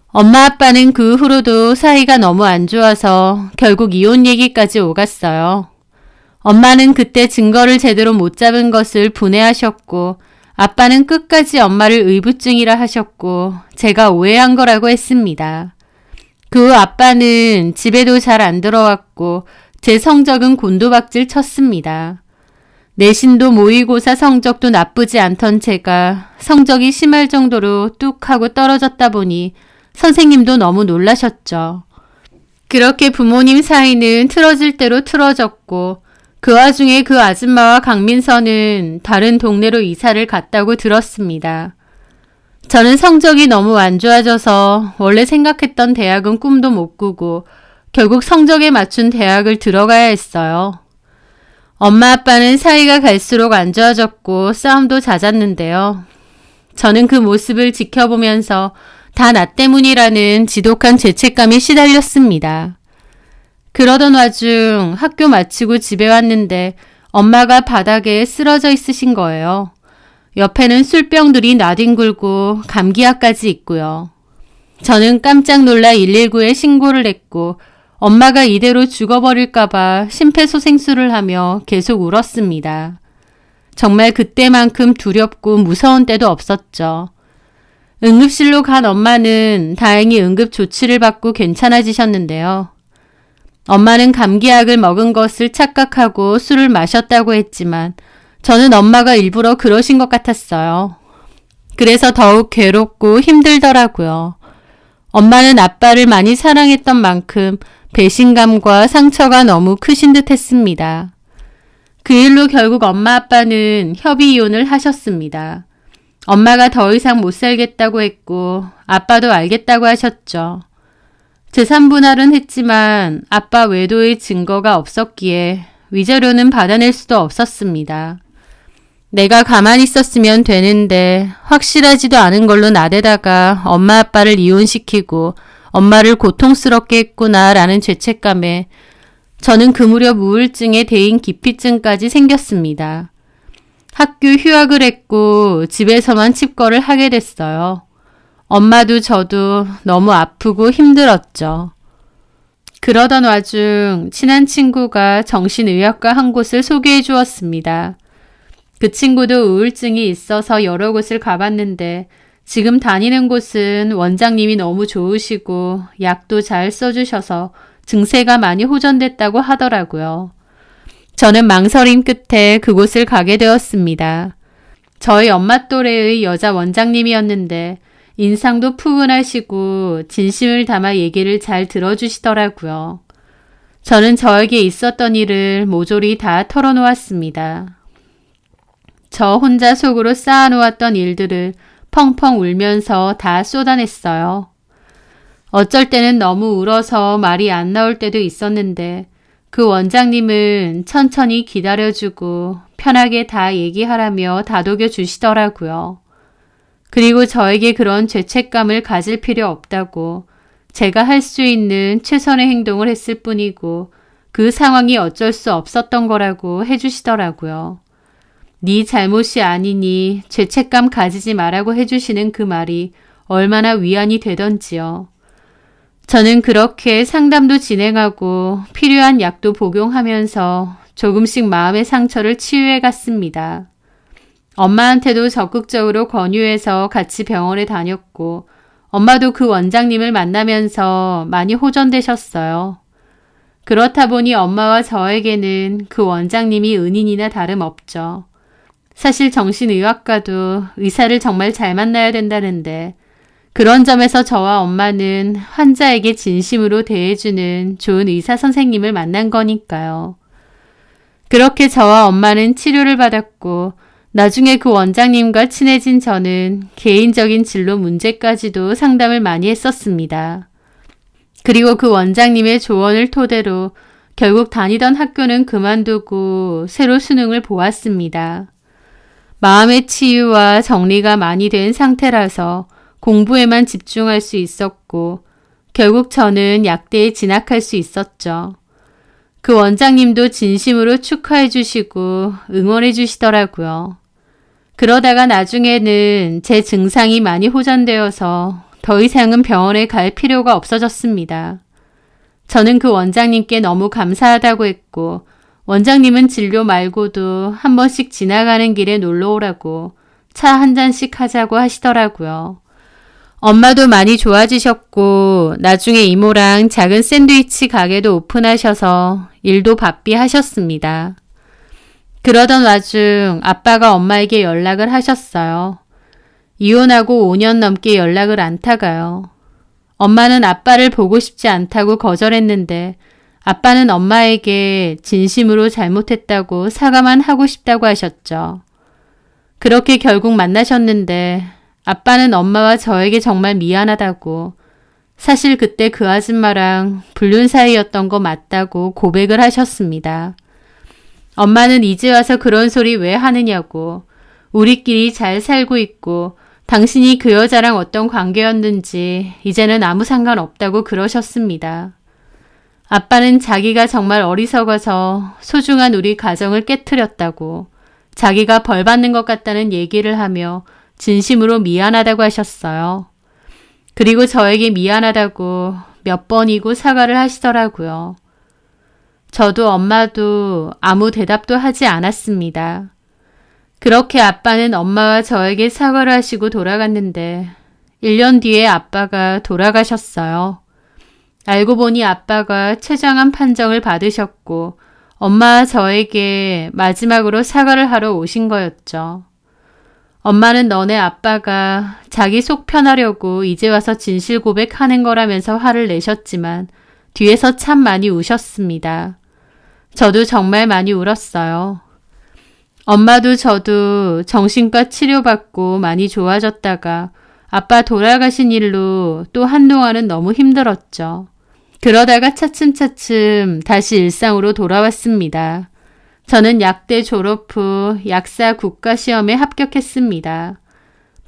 엄마 아빠는 그 후로도 사이가 너무 안 좋아서 결국 이혼 얘기까지 오갔어요. 엄마는 그때 증거를 제대로 못 잡은 것을 분해하셨고 아빠는 끝까지 엄마를 의부증이라 하셨고 제가 오해한 거라고 했습니다. 그 후 아빠는 집에도 잘 안 들어왔고 제 성적은 곤두박질 쳤습니다. 내신도 모의고사 성적도 나쁘지 않던 제가 성적이 심할 정도로 뚝 하고 떨어졌다 보니 선생님도 너무 놀라셨죠. 그렇게 부모님 사이는 틀어질 대로 틀어졌고 그 와중에 그 아줌마와 강민선은 다른 동네로 이사를 갔다고 들었습니다. 저는 성적이 너무 안 좋아져서 원래 생각했던 대학은 꿈도 못 꾸고 결국 성적에 맞춘 대학을 들어가야 했어요. 엄마 아빠는 사이가 갈수록 안 좋아졌고 싸움도 잦았는데요. 저는 그 모습을 지켜보면서 다 나 때문이라는 지독한 죄책감에 시달렸습니다. 그러던 와중 학교 마치고 집에 왔는데 엄마가 바닥에 쓰러져 있으신 거예요. 옆에는 술병들이 나뒹굴고 감기약까지 있고요. 저는 깜짝 놀라 119에 신고를 했고 엄마가 이대로 죽어버릴까봐 심폐소생술을 하며 계속 울었습니다. 정말 그때만큼 두렵고 무서운 때도 없었죠. 응급실로 간 엄마는 다행히 응급 조치를 받고 괜찮아지셨는데요. 엄마는 감기약을 먹은 것을 착각하고 술을 마셨다고 했지만 저는 엄마가 일부러 그러신 것 같았어요. 그래서 더욱 괴롭고 힘들더라고요. 엄마는 아빠를 많이 사랑했던 만큼 배신감과 상처가 너무 크신 듯 했습니다. 그 일로 결국 엄마 아빠는 협의 이혼을 하셨습니다. 엄마가 더 이상 못 살겠다고 했고 아빠도 알겠다고 하셨죠. 재산분할은 했지만 아빠 외도의 증거가 없었기에 위자료는 받아낼 수도 없었습니다. 내가 가만히 있었으면 되는데 확실하지도 않은 걸로 나대다가 엄마 아빠를 이혼시키고 엄마를 고통스럽게 했구나라는 죄책감에 저는 그 무렵 우울증에 대인 기피증까지 생겼습니다. 학교 휴학을 했고 집에서만 칩거를 하게 됐어요. 엄마도 저도 너무 아프고 힘들었죠. 그러던 와중 친한 친구가 정신의학과 한 곳을 소개해 주었습니다. 그 친구도 우울증이 있어서 여러 곳을 가봤는데 지금 다니는 곳은 원장님이 너무 좋으시고 약도 잘 써주셔서 증세가 많이 호전됐다고 하더라고요. 저는 망설임 끝에 그곳을 가게 되었습니다. 저희 엄마 또래의 여자 원장님이었는데 인상도 푸근하시고 진심을 담아 얘기를 잘 들어주시더라고요. 저는 저에게 있었던 일을 모조리 다 털어놓았습니다. 저 혼자 속으로 쌓아놓았던 일들을 펑펑 울면서 다 쏟아냈어요. 어쩔 때는 너무 울어서 말이 안 나올 때도 있었는데 그 원장님은 천천히 기다려주고 편하게 다 얘기하라며 다독여 주시더라고요. 그리고 저에게 그런 죄책감을 가질 필요 없다고 제가 할 수 있는 최선의 행동을 했을 뿐이고 그 상황이 어쩔 수 없었던 거라고 해주시더라고요. 네 잘못이 아니니 죄책감 가지지 말라고 해주시는 그 말이 얼마나 위안이 되던지요. 저는 그렇게 상담도 진행하고 필요한 약도 복용하면서 조금씩 마음의 상처를 치유해 갔습니다. 엄마한테도 적극적으로 권유해서 같이 병원에 다녔고 엄마도 그 원장님을 만나면서 많이 호전되셨어요. 그렇다 보니 엄마와 저에게는 그 원장님이 은인이나 다름없죠. 사실 정신의학과도 의사를 정말 잘 만나야 된다는데 그런 점에서 저와 엄마는 환자에게 진심으로 대해주는 좋은 의사 선생님을 만난 거니까요. 그렇게 저와 엄마는 치료를 받았고 나중에 그 원장님과 친해진 저는 개인적인 진로 문제까지도 상담을 많이 했었습니다. 그리고 그 원장님의 조언을 토대로 결국 다니던 학교는 그만두고 새로 수능을 보았습니다. 마음의 치유와 정리가 많이 된 상태라서 공부에만 집중할 수 있었고 결국 저는 약대에 진학할 수 있었죠. 그 원장님도 진심으로 축하해 주시고 응원해 주시더라고요. 그러다가 나중에는 제 증상이 많이 호전되어서 더 이상은 병원에 갈 필요가 없어졌습니다. 저는 그 원장님께 너무 감사하다고 했고 원장님은 진료 말고도 한 번씩 지나가는 길에 놀러 오라고 차 한 잔씩 하자고 하시더라고요. 엄마도 많이 좋아지셨고 나중에 이모랑 작은 샌드위치 가게도 오픈하셔서 일도 바삐 하셨습니다. 그러던 와중 아빠가 엄마에게 연락을 하셨어요. 이혼하고 5년 넘게 연락을 안 타가요. 엄마는 아빠를 보고 싶지 않다고 거절했는데 아빠는 엄마에게 진심으로 잘못했다고 사과만 하고 싶다고 하셨죠. 그렇게 결국 만나셨는데 아빠는 엄마와 저에게 정말 미안하다고 사실 그때 그 아줌마랑 불륜 사이였던 거 맞다고 고백을 하셨습니다. 엄마는 이제 와서 그런 소리 왜 하느냐고 우리끼리 잘 살고 있고 당신이 그 여자랑 어떤 관계였는지 이제는 아무 상관없다고 그러셨습니다. 아빠는 자기가 정말 어리석어서 소중한 우리 가정을 깨트렸다고 자기가 벌 받는 것 같다는 얘기를 하며 진심으로 미안하다고 하셨어요. 그리고 저에게 미안하다고 몇 번이고 사과를 하시더라고요. 저도 엄마도 아무 대답도 하지 않았습니다. 그렇게 아빠는 엄마와 저에게 사과를 하시고 돌아갔는데 1년 뒤에 아빠가 돌아가셨어요. 알고 보니 아빠가 최장암 판정을 받으셨고 엄마와 저에게 마지막으로 사과를 하러 오신 거였죠. 엄마는 너네 아빠가 자기 속 편하려고 이제 와서 진실 고백하는 거라면서 화를 내셨지만 뒤에서 참 많이 우셨습니다. 저도 정말 많이 울었어요. 엄마도 저도 정신과 치료받고 많이 좋아졌다가 아빠 돌아가신 일로 또 한동안은 너무 힘들었죠. 그러다가 차츰차츰 다시 일상으로 돌아왔습니다. 저는 약대 졸업 후 약사 국가시험에 합격했습니다.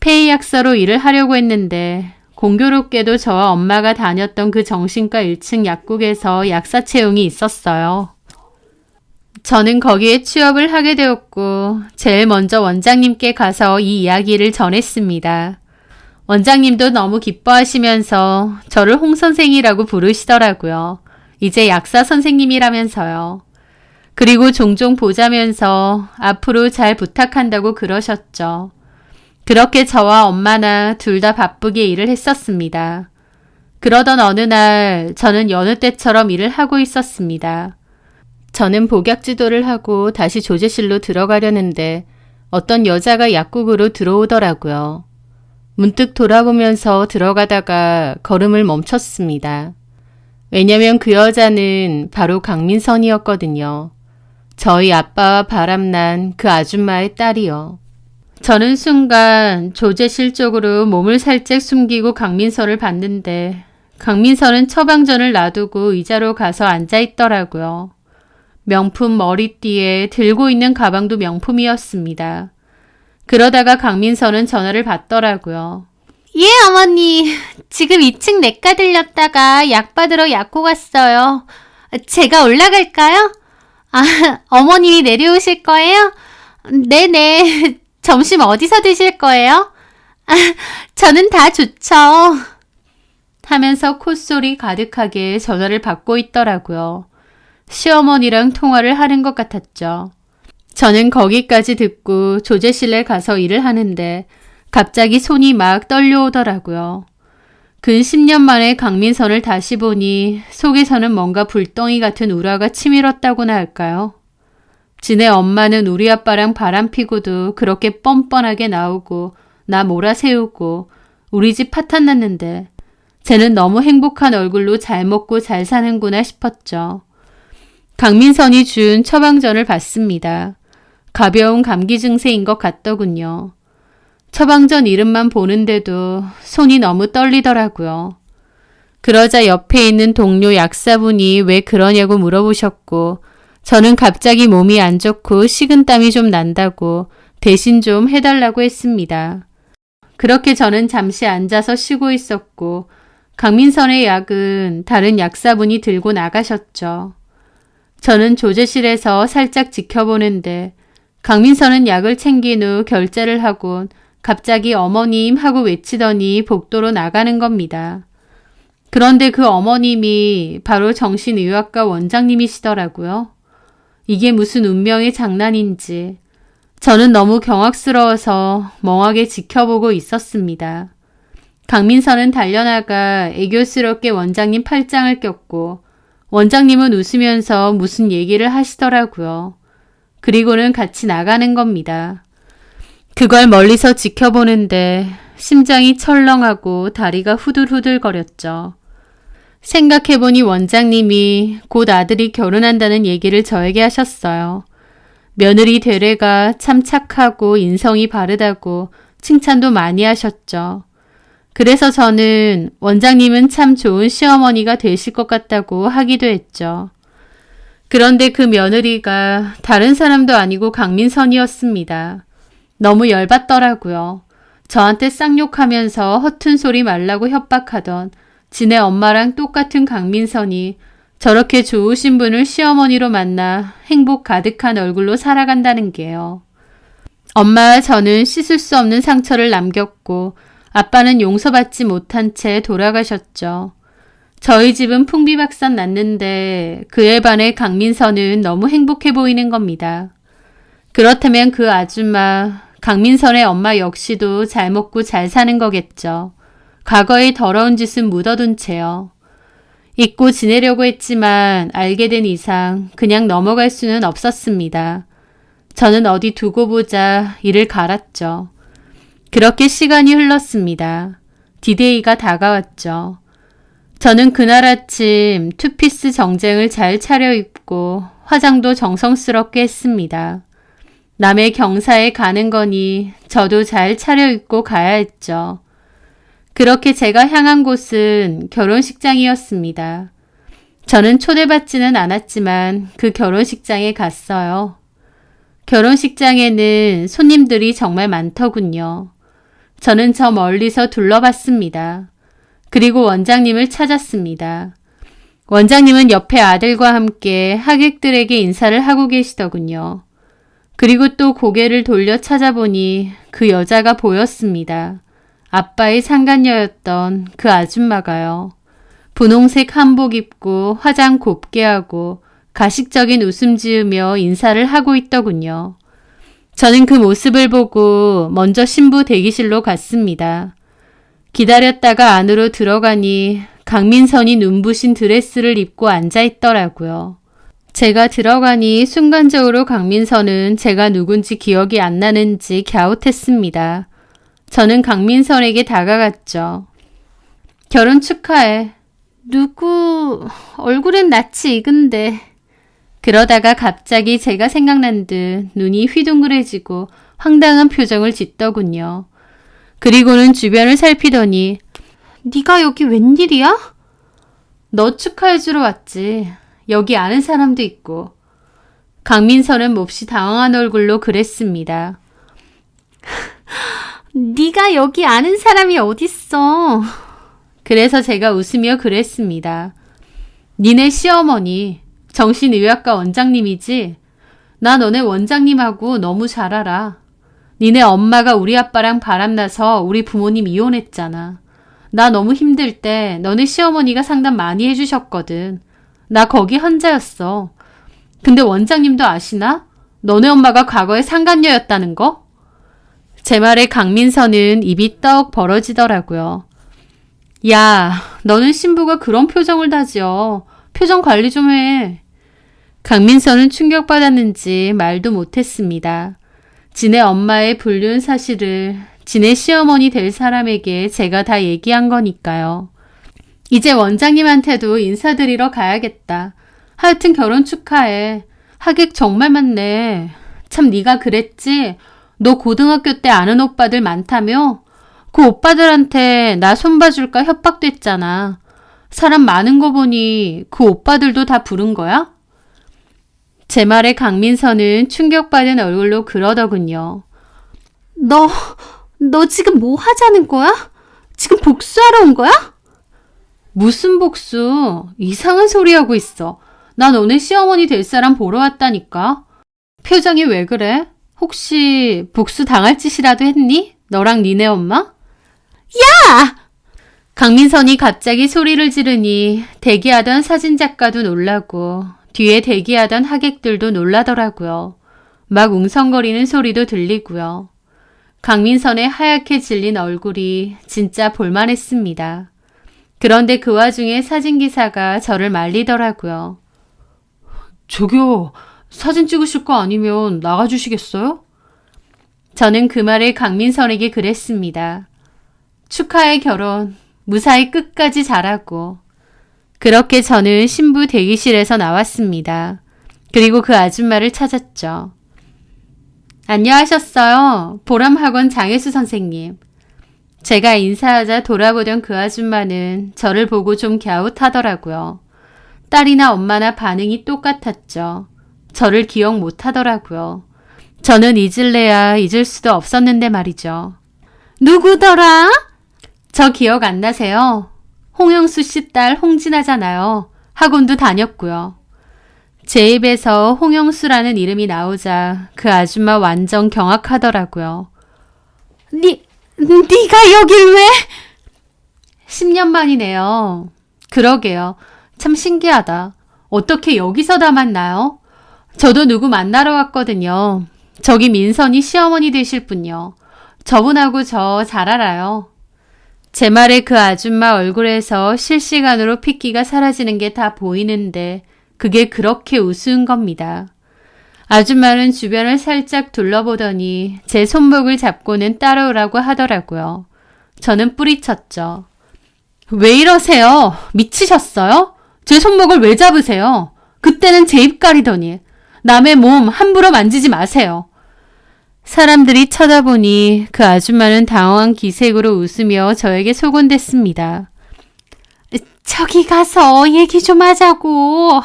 폐의약사로 일을 하려고 했는데 공교롭게도 저와 엄마가 다녔던 그 정신과 1층 약국에서 약사 채용이 있었어요. 저는 거기에 취업을 하게 되었고 제일 먼저 원장님께 가서 이 이야기를 전했습니다. 원장님도 너무 기뻐하시면서 저를 홍 선생이라고 부르시더라고요. 이제 약사 선생님이라면서요. 그리고 종종 보자면서 앞으로 잘 부탁한다고 그러셨죠. 그렇게 저와 엄마나 둘 다 바쁘게 일을 했었습니다. 그러던 어느 날 저는 여느 때처럼 일을 하고 있었습니다. 저는 복약 지도를 하고 다시 조제실로 들어가려는데 어떤 여자가 약국으로 들어오더라고요. 문득 돌아보면서 들어가다가 걸음을 멈췄습니다. 왜냐면 그 여자는 바로 강민선이었거든요. 저희 아빠와 바람난 그 아줌마의 딸이요. 저는 순간 조제실 쪽으로 몸을 살짝 숨기고 강민서를 봤는데 강민서는 처방전을 놔두고 의자로 가서 앉아있더라고요. 명품 머리띠에 들고 있는 가방도 명품이었습니다. 그러다가 강민서는 전화를 받더라고요. 예, 어머니. 지금 2층 내과 들렸다가 약 받으러 약국 왔어요. 제가 올라갈까요? 아, 어머님이 내려오실 거예요? 네네. 점심 어디서 드실 거예요? 아, 저는 다 좋죠. 하면서 콧소리 가득하게 전화를 받고 있더라고요. 시어머니랑 통화를 하는 것 같았죠. 저는 거기까지 듣고 조제실에 가서 일을 하는데 갑자기 손이 막 떨려오더라고요. 근 10년 만에 강민선을 다시 보니 속에서는 뭔가 불덩이 같은 우라가 치밀었다고나 할까요? 지네 엄마는 우리 아빠랑 바람피고도 그렇게 뻔뻔하게 나오고 나 몰아세우고 우리 집 파탄 났는데 쟤는 너무 행복한 얼굴로 잘 먹고 잘 사는구나 싶었죠. 강민선이 준 처방전을 받습니다. 가벼운 감기 증세인 것 같더군요. 처방전 이름만 보는데도 손이 너무 떨리더라고요. 그러자 옆에 있는 동료 약사분이 왜 그러냐고 물어보셨고 저는 갑자기 몸이 안 좋고 식은땀이 좀 난다고 대신 좀 해달라고 했습니다. 그렇게 저는 잠시 앉아서 쉬고 있었고 강민선의 약은 다른 약사분이 들고 나가셨죠. 저는 조제실에서 살짝 지켜보는데 강민선은 약을 챙긴 후 결제를 하고 갑자기 어머님 하고 외치더니 복도로 나가는 겁니다. 그런데 그 어머님이 바로 정신의학과 원장님이시더라고요. 이게 무슨 운명의 장난인지 저는 너무 경악스러워서 멍하게 지켜보고 있었습니다. 강민선은 달려나가 애교스럽게 원장님 팔짱을 꼈고 원장님은 웃으면서 무슨 얘기를 하시더라고요. 그리고는 같이 나가는 겁니다. 그걸 멀리서 지켜보는데 심장이 철렁하고 다리가 후들후들거렸죠. 생각해보니 원장님이 곧 아들이 결혼한다는 얘기를 저에게 하셨어요. 며느리 되래가 참 착하고 인성이 바르다고 칭찬도 많이 하셨죠. 그래서 저는 원장님은 참 좋은 시어머니가 되실 것 같다고 하기도 했죠. 그런데 그 며느리가 다른 사람도 아니고 강민선이었습니다. 너무 열받더라고요. 저한테 쌍욕하면서 허튼 소리 말라고 협박하던 지네 엄마랑 똑같은 강민선이 저렇게 좋으신 분을 시어머니로 만나 행복 가득한 얼굴로 살아간다는 게요. 엄마와 저는 씻을 수 없는 상처를 남겼고 아빠는 용서받지 못한 채 돌아가셨죠. 저희 집은 풍비박산 났는데 그에 반해 강민선은 너무 행복해 보이는 겁니다. 그렇다면 그 아줌마, 강민선의 엄마 역시도 잘 먹고 잘 사는 거겠죠. 과거의 더러운 짓은 묻어둔 채요. 잊고 지내려고 했지만 알게 된 이상 그냥 넘어갈 수는 없었습니다. 저는 어디 두고 보자 이를 갈았죠. 그렇게 시간이 흘렀습니다. 디데이가 다가왔죠. 저는 그날 아침 투피스 정장을 잘 차려입고 화장도 정성스럽게 했습니다. 남의 경사에 가는 거니 저도 잘 차려입고 가야 했죠. 그렇게 제가 향한 곳은 결혼식장이었습니다. 저는 초대받지는 않았지만 그 결혼식장에 갔어요. 결혼식장에는 손님들이 정말 많더군요. 저는 저 멀리서 둘러봤습니다. 그리고 원장님을 찾았습니다. 원장님은 옆에 아들과 함께 하객들에게 인사를 하고 계시더군요. 그리고 또 고개를 돌려 찾아보니 그 여자가 보였습니다. 아빠의 상간녀였던 그 아줌마가요. 분홍색 한복 입고 화장 곱게 하고 가식적인 웃음 지으며 인사를 하고 있더군요. 저는 그 모습을 보고 먼저 신부 대기실로 갔습니다. 기다렸다가 안으로 들어가니 강민선이 눈부신 드레스를 입고 앉아있더라고요. 제가 들어가니 순간적으로 강민선은 제가 누군지 기억이 안 나는지 갸웃했습니다. 저는 강민선에게 다가갔죠. 결혼 축하해. 누구? 얼굴은 낯이 익은데. 그러다가 갑자기 제가 생각난 듯 눈이 휘둥그레지고 황당한 표정을 짓더군요. 그리고는 주변을 살피더니 네가 여기 웬일이야? 너 축하해주러 왔지. 여기 아는 사람도 있고. 강민선은 몹시 당황한 얼굴로 그랬습니다. 네가 여기 아는 사람이 어딨어. 그래서 제가 웃으며 그랬습니다. 니네 시어머니, 정신의학과 원장님이지? 나 너네 원장님하고 너무 잘 알아. 니네 엄마가 우리 아빠랑 바람나서 우리 부모님 이혼했잖아. 나 너무 힘들 때 너네 시어머니가 상담 많이 해주셨거든. 나 거기 환자였어. 근데 원장님도 아시나? 너네 엄마가 과거에 상간녀였다는 거? 제 말에 강민선은 입이 떡 벌어지더라고요. 야, 너는 신부가 그런 표정을 다지어. 표정 관리 좀 해. 강민선은 충격받았는지 말도 못했습니다. 지네 엄마의 불륜 사실을 지네 시어머니 될 사람에게 제가 다 얘기한 거니까요. 이제 원장님한테도 인사드리러 가야겠다. 하여튼 결혼 축하해. 하객 정말 많네. 참 네가 그랬지? 너 고등학교 때 아는 오빠들 많다며? 그 오빠들한테 나 손봐줄까 협박됐잖아. 사람 많은 거 보니 그 오빠들도 다 부른 거야? 제 말에 강민선은 충격받은 얼굴로 그러더군요. 너 지금 뭐 하자는 거야? 지금 복수하러 온 거야? 무슨 복수? 이상한 소리 하고 있어. 나 너네 시어머니 될 사람 보러 왔다니까. 표정이 왜 그래? 혹시 복수 당할 짓이라도 했니? 너랑 니네 엄마? 야! 강민선이 갑자기 소리를 지르니 대기하던 사진작가도 놀라고 뒤에 대기하던 하객들도 놀라더라고요. 막 웅성거리는 소리도 들리고요. 강민선의 하얗게 질린 얼굴이 진짜 볼만했습니다. 그런데 그 와중에 사진기사가 저를 말리더라고요. 저기요, 사진 찍으실 거 아니면 나가주시겠어요? 저는 그 말을 강민선에게 그랬습니다. 축하해 결혼. 무사히 끝까지 잘하고. 그렇게 저는 신부 대기실에서 나왔습니다. 그리고 그 아줌마를 찾았죠. 안녕하셨어요. 보람학원 장혜수 선생님. 제가 인사하자 돌아보던 그 아줌마는 저를 보고 좀 갸웃하더라고요. 딸이나 엄마나 반응이 똑같았죠. 저를 기억 못하더라고요. 저는 잊을래야 잊을 수도 없었는데 말이죠. 누구더라? 저 기억 안 나세요? 홍영수 씨 딸 홍진아잖아요. 학원도 다녔고요. 제 입에서 홍영수라는 이름이 나오자 그 아줌마 완전 경악하더라고요. 네가 여길 왜? 10년 만이네요. 그러게요. 참 신기하다. 어떻게 여기서 다 만나요? 저도 누구 만나러 왔거든요. 저기 민선이 시어머니 되실 분요. 저분하고 저 잘 알아요. 제 말에 그 아줌마 얼굴에서 실시간으로 핏기가 사라지는 게 다 보이는데 그게 그렇게 우스운 겁니다. 아줌마는 주변을 살짝 둘러보더니 제 손목을 잡고는 따라오라고 하더라고요. 저는 뿌리쳤죠. 왜 이러세요? 미치셨어요? 제 손목을 왜 잡으세요? 그때는 제 입 가리더니 남의 몸 함부로 만지지 마세요. 사람들이 쳐다보니 그 아줌마는 당황한 기색으로 웃으며 저에게 소곤댔습니다. 저기 가서 얘기 좀 하자고.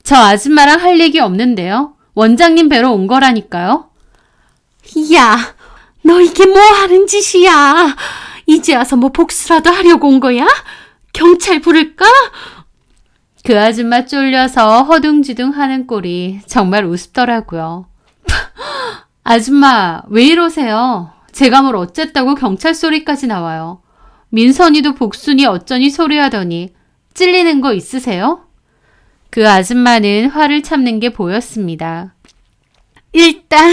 저 아줌마랑 할 얘기 없는데요. 원장님 뵈러 온 거라니까요. 야, 너 이게 뭐 하는 짓이야? 이제 와서 뭐 복수라도 하려고 온 거야? 경찰 부를까? 그 아줌마 쫄려서 허둥지둥 하는 꼴이 정말 우습더라고요. 아줌마, 왜 이러세요? 제가 뭘 어쨌다고 경찰 소리까지 나와요. 민선이도 복순이 어쩌니 소리하더니 찔리는 거 있으세요? 그 아줌마는 화를 참는 게 보였습니다. 일단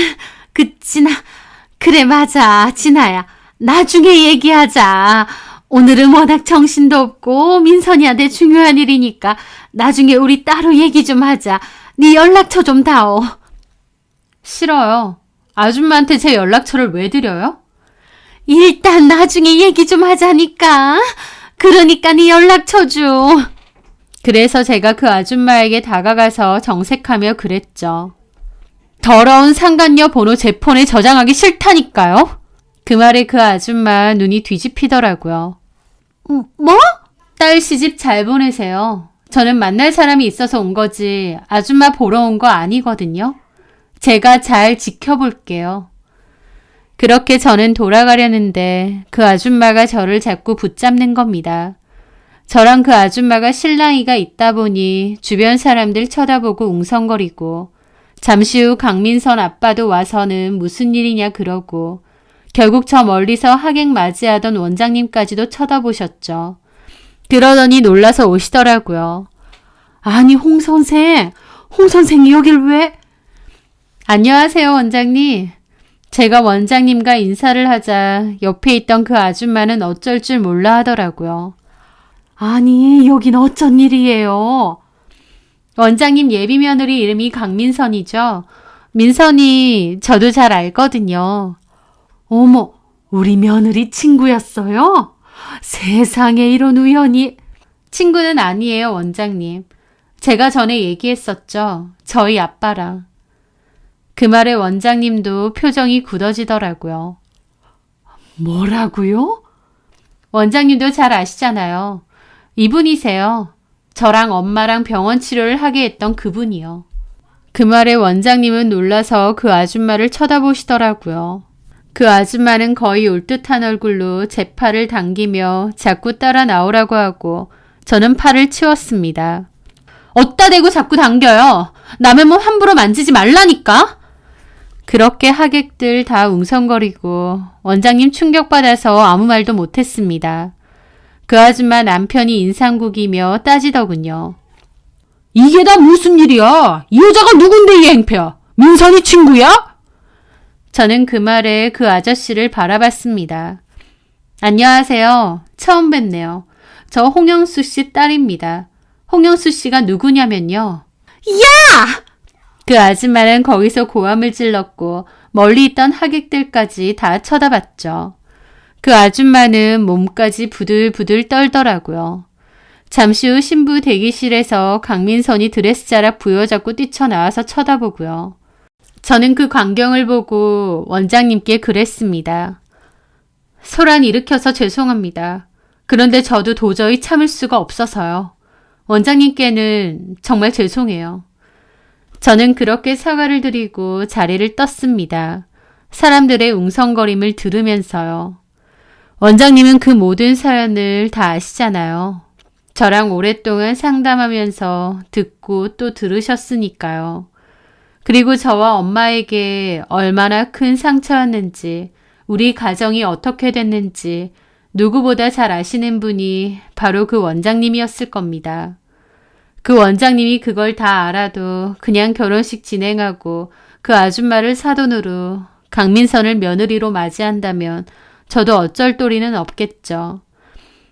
그래 맞아 진아야. 나중에 얘기하자. 오늘은 워낙 정신도 없고 민선이한테 중요한 일이니까 나중에 우리 따로 얘기 좀 하자. 네 연락처 좀 다오. 싫어요. 아줌마한테 제 연락처를 왜 드려요? 일단 나중에 얘기 좀 하자니까. 그러니까 네 연락처 좀. 그래서 제가 그 아줌마에게 다가가서 정색하며 그랬죠. 더러운 상간녀 번호 제 폰에 저장하기 싫다니까요. 그 말에 그 아줌마 눈이 뒤집히더라고요. 뭐? 딸 시집 잘 보내세요. 저는 만날 사람이 있어서 온 거지 아줌마 보러 온 거 아니거든요. 제가 잘 지켜볼게요. 그렇게 저는 돌아가려는데 그 아줌마가 저를 자꾸 붙잡는 겁니다. 저랑 그 아줌마가 실랑이가 있다 보니 주변 사람들 쳐다보고 웅성거리고 잠시 후 강민선 아빠도 와서는 무슨 일이냐 그러고 결국 저 멀리서 하객 맞이하던 원장님까지도 쳐다보셨죠. 그러더니 놀라서 오시더라고요. 아니, 홍 선생이 여길 왜? 안녕하세요, 원장님. 제가 원장님과 인사를 하자 옆에 있던 그 아줌마는 어쩔 줄 몰라 하더라고요. 아니, 여긴 어쩐 일이에요? 원장님 예비 며느리 이름이 강민선이죠. 민선이 저도 잘 알거든요. 어머, 우리 며느리 친구였어요? 세상에 이런 우연이. 친구는 아니에요, 원장님. 제가 전에 얘기했었죠. 저희 아빠랑. 그 말에 원장님도 표정이 굳어지더라고요. 뭐라고요? 원장님도 잘 아시잖아요. 이분이세요. 저랑 엄마랑 병원 치료를 하게 했던 그분이요. 그 말에 원장님은 놀라서 그 아줌마를 쳐다보시더라고요. 그 아줌마는 거의 울듯한 얼굴로 제 팔을 당기며 자꾸 따라 나오라고 하고 저는 팔을 치웠습니다. 어디다 대고 자꾸 당겨요. 남의 몸 함부로 만지지 말라니까. 그렇게 하객들 다 웅성거리고 원장님 충격받아서 아무 말도 못했습니다. 그 아줌마 남편이 인상국이며 따지더군요. 이게 다 무슨 일이야? 이 여자가 누군데 이 행패야? 민선이 친구야? 저는 그 말에 그 아저씨를 바라봤습니다. 안녕하세요. 처음 뵙네요. 저 홍영수 씨 딸입니다. 홍영수 씨가 누구냐면요. 야! 그 아줌마는 거기서 고함을 질렀고 멀리 있던 하객들까지 다 쳐다봤죠. 그 아줌마는 몸까지 부들부들 떨더라고요. 잠시 후 신부 대기실에서 강민선이 드레스 자락 부여잡고 뛰쳐나와서 쳐다보고요. 저는 그 광경을 보고 원장님께 그랬습니다. 소란 일으켜서 죄송합니다. 그런데 저도 도저히 참을 수가 없어서요. 원장님께는 정말 죄송해요. 저는 그렇게 사과를 드리고 자리를 떴습니다. 사람들의 웅성거림을 들으면서요. 원장님은 그 모든 사연을 다 아시잖아요. 저랑 오랫동안 상담하면서 듣고 또 들으셨으니까요. 그리고 저와 엄마에게 얼마나 큰 상처였는지, 우리 가정이 어떻게 됐는지 누구보다 잘 아시는 분이 바로 그 원장님이었을 겁니다. 그 원장님이 그걸 다 알아도 그냥 결혼식 진행하고 그 아줌마를 사돈으로 강민선을 며느리로 맞이한다면 저도 어쩔 도리는 없겠죠.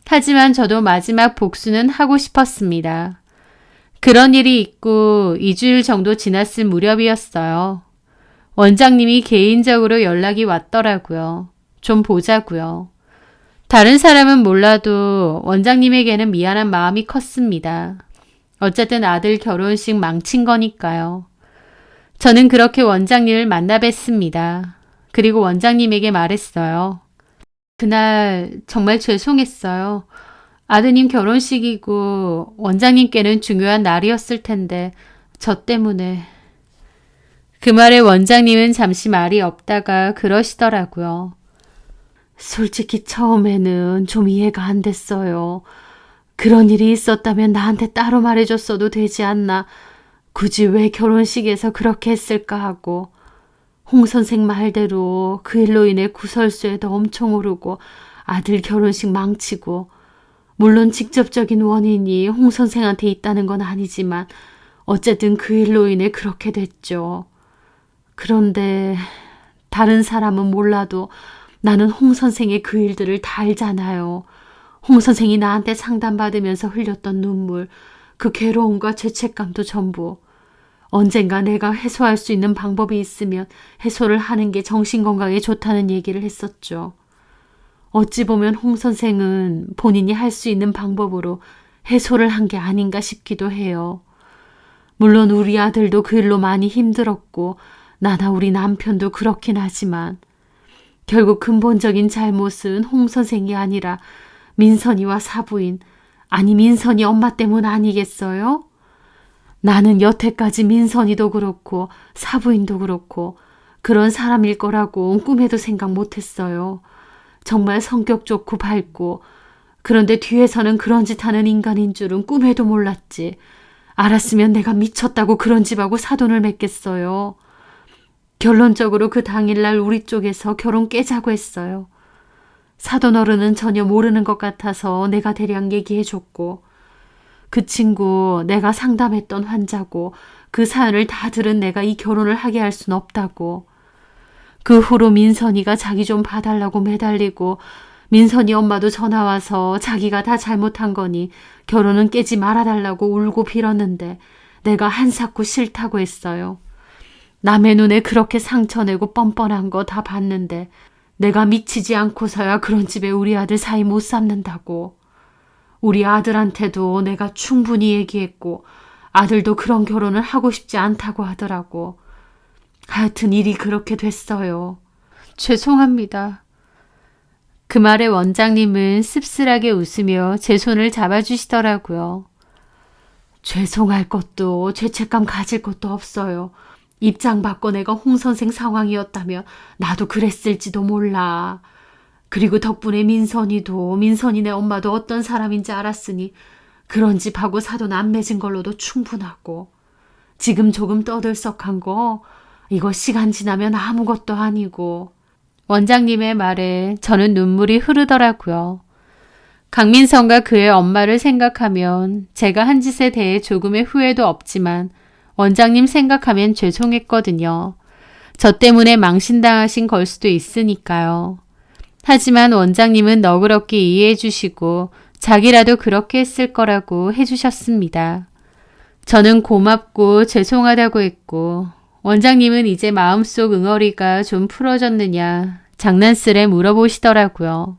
하지만 저도 마지막 복수는 하고 싶었습니다. 그런 일이 있고 2주일 정도 지났을 무렵이었어요. 원장님이 개인적으로 연락이 왔더라고요. 좀 보자고요. 다른 사람은 몰라도 원장님에게는 미안한 마음이 컸습니다. 어쨌든 아들 결혼식 망친 거니까요. 저는 그렇게 원장님을 만나 뵀습니다. 그리고 원장님에게 말했어요. 그날 정말 죄송했어요. 아드님 결혼식이고 원장님께는 중요한 날이었을 텐데 저 때문에. 그 말에 원장님은 잠시 말이 없다가 그러시더라고요. 솔직히 처음에는 좀 이해가 안 됐어요. 그런 일이 있었다면 나한테 따로 말해줬어도 되지 않나. 굳이 왜 결혼식에서 그렇게 했을까 하고. 홍 선생 말대로 그 일로 인해 구설수에도 엄청 오르고 아들 결혼식 망치고, 물론 직접적인 원인이 홍 선생한테 있다는 건 아니지만 어쨌든 그 일로 인해 그렇게 됐죠. 그런데 다른 사람은 몰라도 나는 홍 선생의 그 일들을 다 알잖아요. 홍 선생이 나한테 상담받으면서 흘렸던 눈물, 그 괴로움과 죄책감도 전부. 언젠가 내가 해소할 수 있는 방법이 있으면 해소를 하는 게 정신건강에 좋다는 얘기를 했었죠. 어찌 보면 홍 선생은 본인이 할 수 있는 방법으로 해소를 한 게 아닌가 싶기도 해요. 물론 우리 아들도 그 일로 많이 힘들었고 나나 우리 남편도 그렇긴 하지만 결국 근본적인 잘못은 홍 선생이 아니라 민선이와 사부인, 아니 민선이 엄마 때문 아니겠어요? 나는 여태까지 민선이도 그렇고 사부인도 그렇고 그런 사람일 거라고 꿈에도 생각 못했어요. 정말 성격 좋고 밝고 그런데 뒤에서는 그런 짓 하는 인간인 줄은 꿈에도 몰랐지. 알았으면 내가 미쳤다고 그런 집하고 사돈을 맺겠어요. 결론적으로 그 당일날 우리 쪽에서 결혼 깨자고 했어요. 사돈 어른은 전혀 모르는 것 같아서 내가 대략 얘기해줬고 그 친구 내가 상담했던 환자고 그 사연을 다 들은 내가 이 결혼을 하게 할 순 없다고. 그 후로 민선이가 자기 좀 봐달라고 매달리고 민선이 엄마도 전화와서 자기가 다 잘못한 거니 결혼은 깨지 말아달라고 울고 빌었는데 내가 한사코 싫다고 했어요. 남의 눈에 그렇게 상처내고 뻔뻔한 거 다 봤는데 내가 미치지 않고서야 그런 집에 우리 아들 사이 못 삼는다고. 우리 아들한테도 내가 충분히 얘기했고 아들도 그런 결혼을 하고 싶지 않다고 하더라고. 하여튼 일이 그렇게 됐어요. 죄송합니다. 그 말에 원장님은 씁쓸하게 웃으며 제 손을 잡아주시더라고요. 죄송할 것도 죄책감 가질 것도 없어요. 입장 바꿔 내가 홍 선생 상황이었다면 나도 그랬을지도 몰라. 그리고 덕분에 민선이도 민선이네 엄마도 어떤 사람인지 알았으니 그런 집하고 사돈 안 맺은 걸로도 충분하고 지금 조금 떠들썩한 거 이거 시간 지나면 아무것도 아니고. 원장님의 말에 저는 눈물이 흐르더라고요. 강민선과 그의 엄마를 생각하면 제가 한 짓에 대해 조금의 후회도 없지만 원장님 생각하면 죄송했거든요. 저 때문에 망신당하신 걸 수도 있으니까요. 하지만 원장님은 너그럽게 이해해 주시고 자기라도 그렇게 했을 거라고 해주셨습니다. 저는 고맙고 죄송하다고 했고 원장님은 이제 마음속 응어리가 좀 풀어졌느냐 장난스레 물어보시더라고요.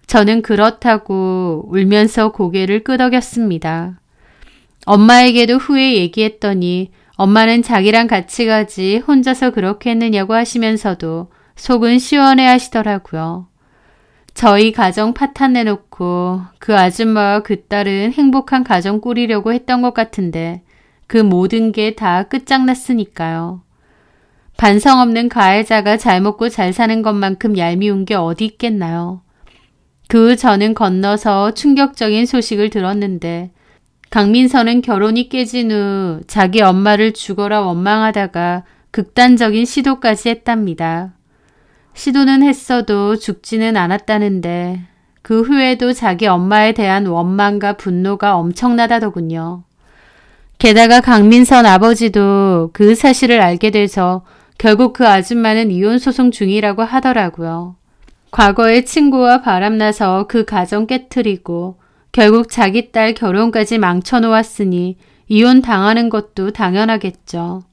저는 그렇다고 울면서 고개를 끄덕였습니다. 엄마에게도 후에 얘기했더니 엄마는 자기랑 같이 가지 혼자서 그렇게 했느냐고 하시면서도 속은 시원해 하시더라고요. 저희 가정 파탄 내놓고 그 아줌마와 그 딸은 행복한 가정 꾸리려고 했던 것 같은데 그 모든 게 다 끝장났으니까요. 반성 없는 가해자가 잘 먹고 잘 사는 것만큼 얄미운 게 어디 있겠나요. 그 후 저는 건너서 충격적인 소식을 들었는데 강민선은 결혼이 깨진 후 자기 엄마를 죽어라 원망하다가 극단적인 시도까지 했답니다. 시도는 했어도 죽지는 않았다는데 그 후에도 자기 엄마에 대한 원망과 분노가 엄청나다더군요. 게다가 강민선 아버지도 그 사실을 알게 돼서 결국 그 아줌마는 이혼소송 중이라고 하더라고요. 과거에 친구와 바람나서 그 가정 깨트리고 결국 자기 딸 결혼까지 망쳐놓았으니 이혼 당하는 것도 당연하겠죠.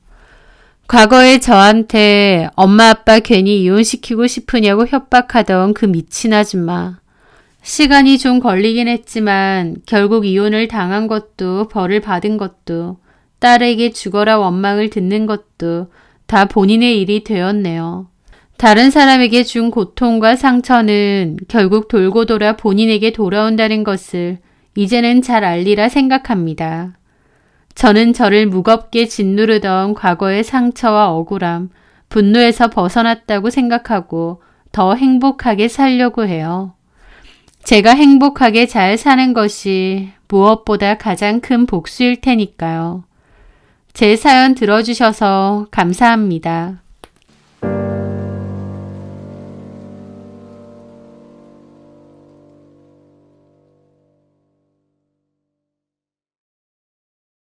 과거에 저한테 엄마 아빠 괜히 이혼시키고 싶으냐고 협박하던 그 미친 아줌마. 시간이 좀 걸리긴 했지만 결국 이혼을 당한 것도 벌을 받은 것도 딸에게 죽어라 원망을 듣는 것도 다 본인의 일이 되었네요. 다른 사람에게 준 고통과 상처는 결국 돌고 돌아 본인에게 돌아온다는 것을 이제는 잘 알리라 생각합니다. 저는 저를 무겁게 짓누르던 과거의 상처와 억울함, 분노에서 벗어났다고 생각하고 더 행복하게 살려고 해요. 제가 행복하게 잘 사는 것이 무엇보다 가장 큰 복수일 테니까요. 제 사연 들어주셔서 감사합니다.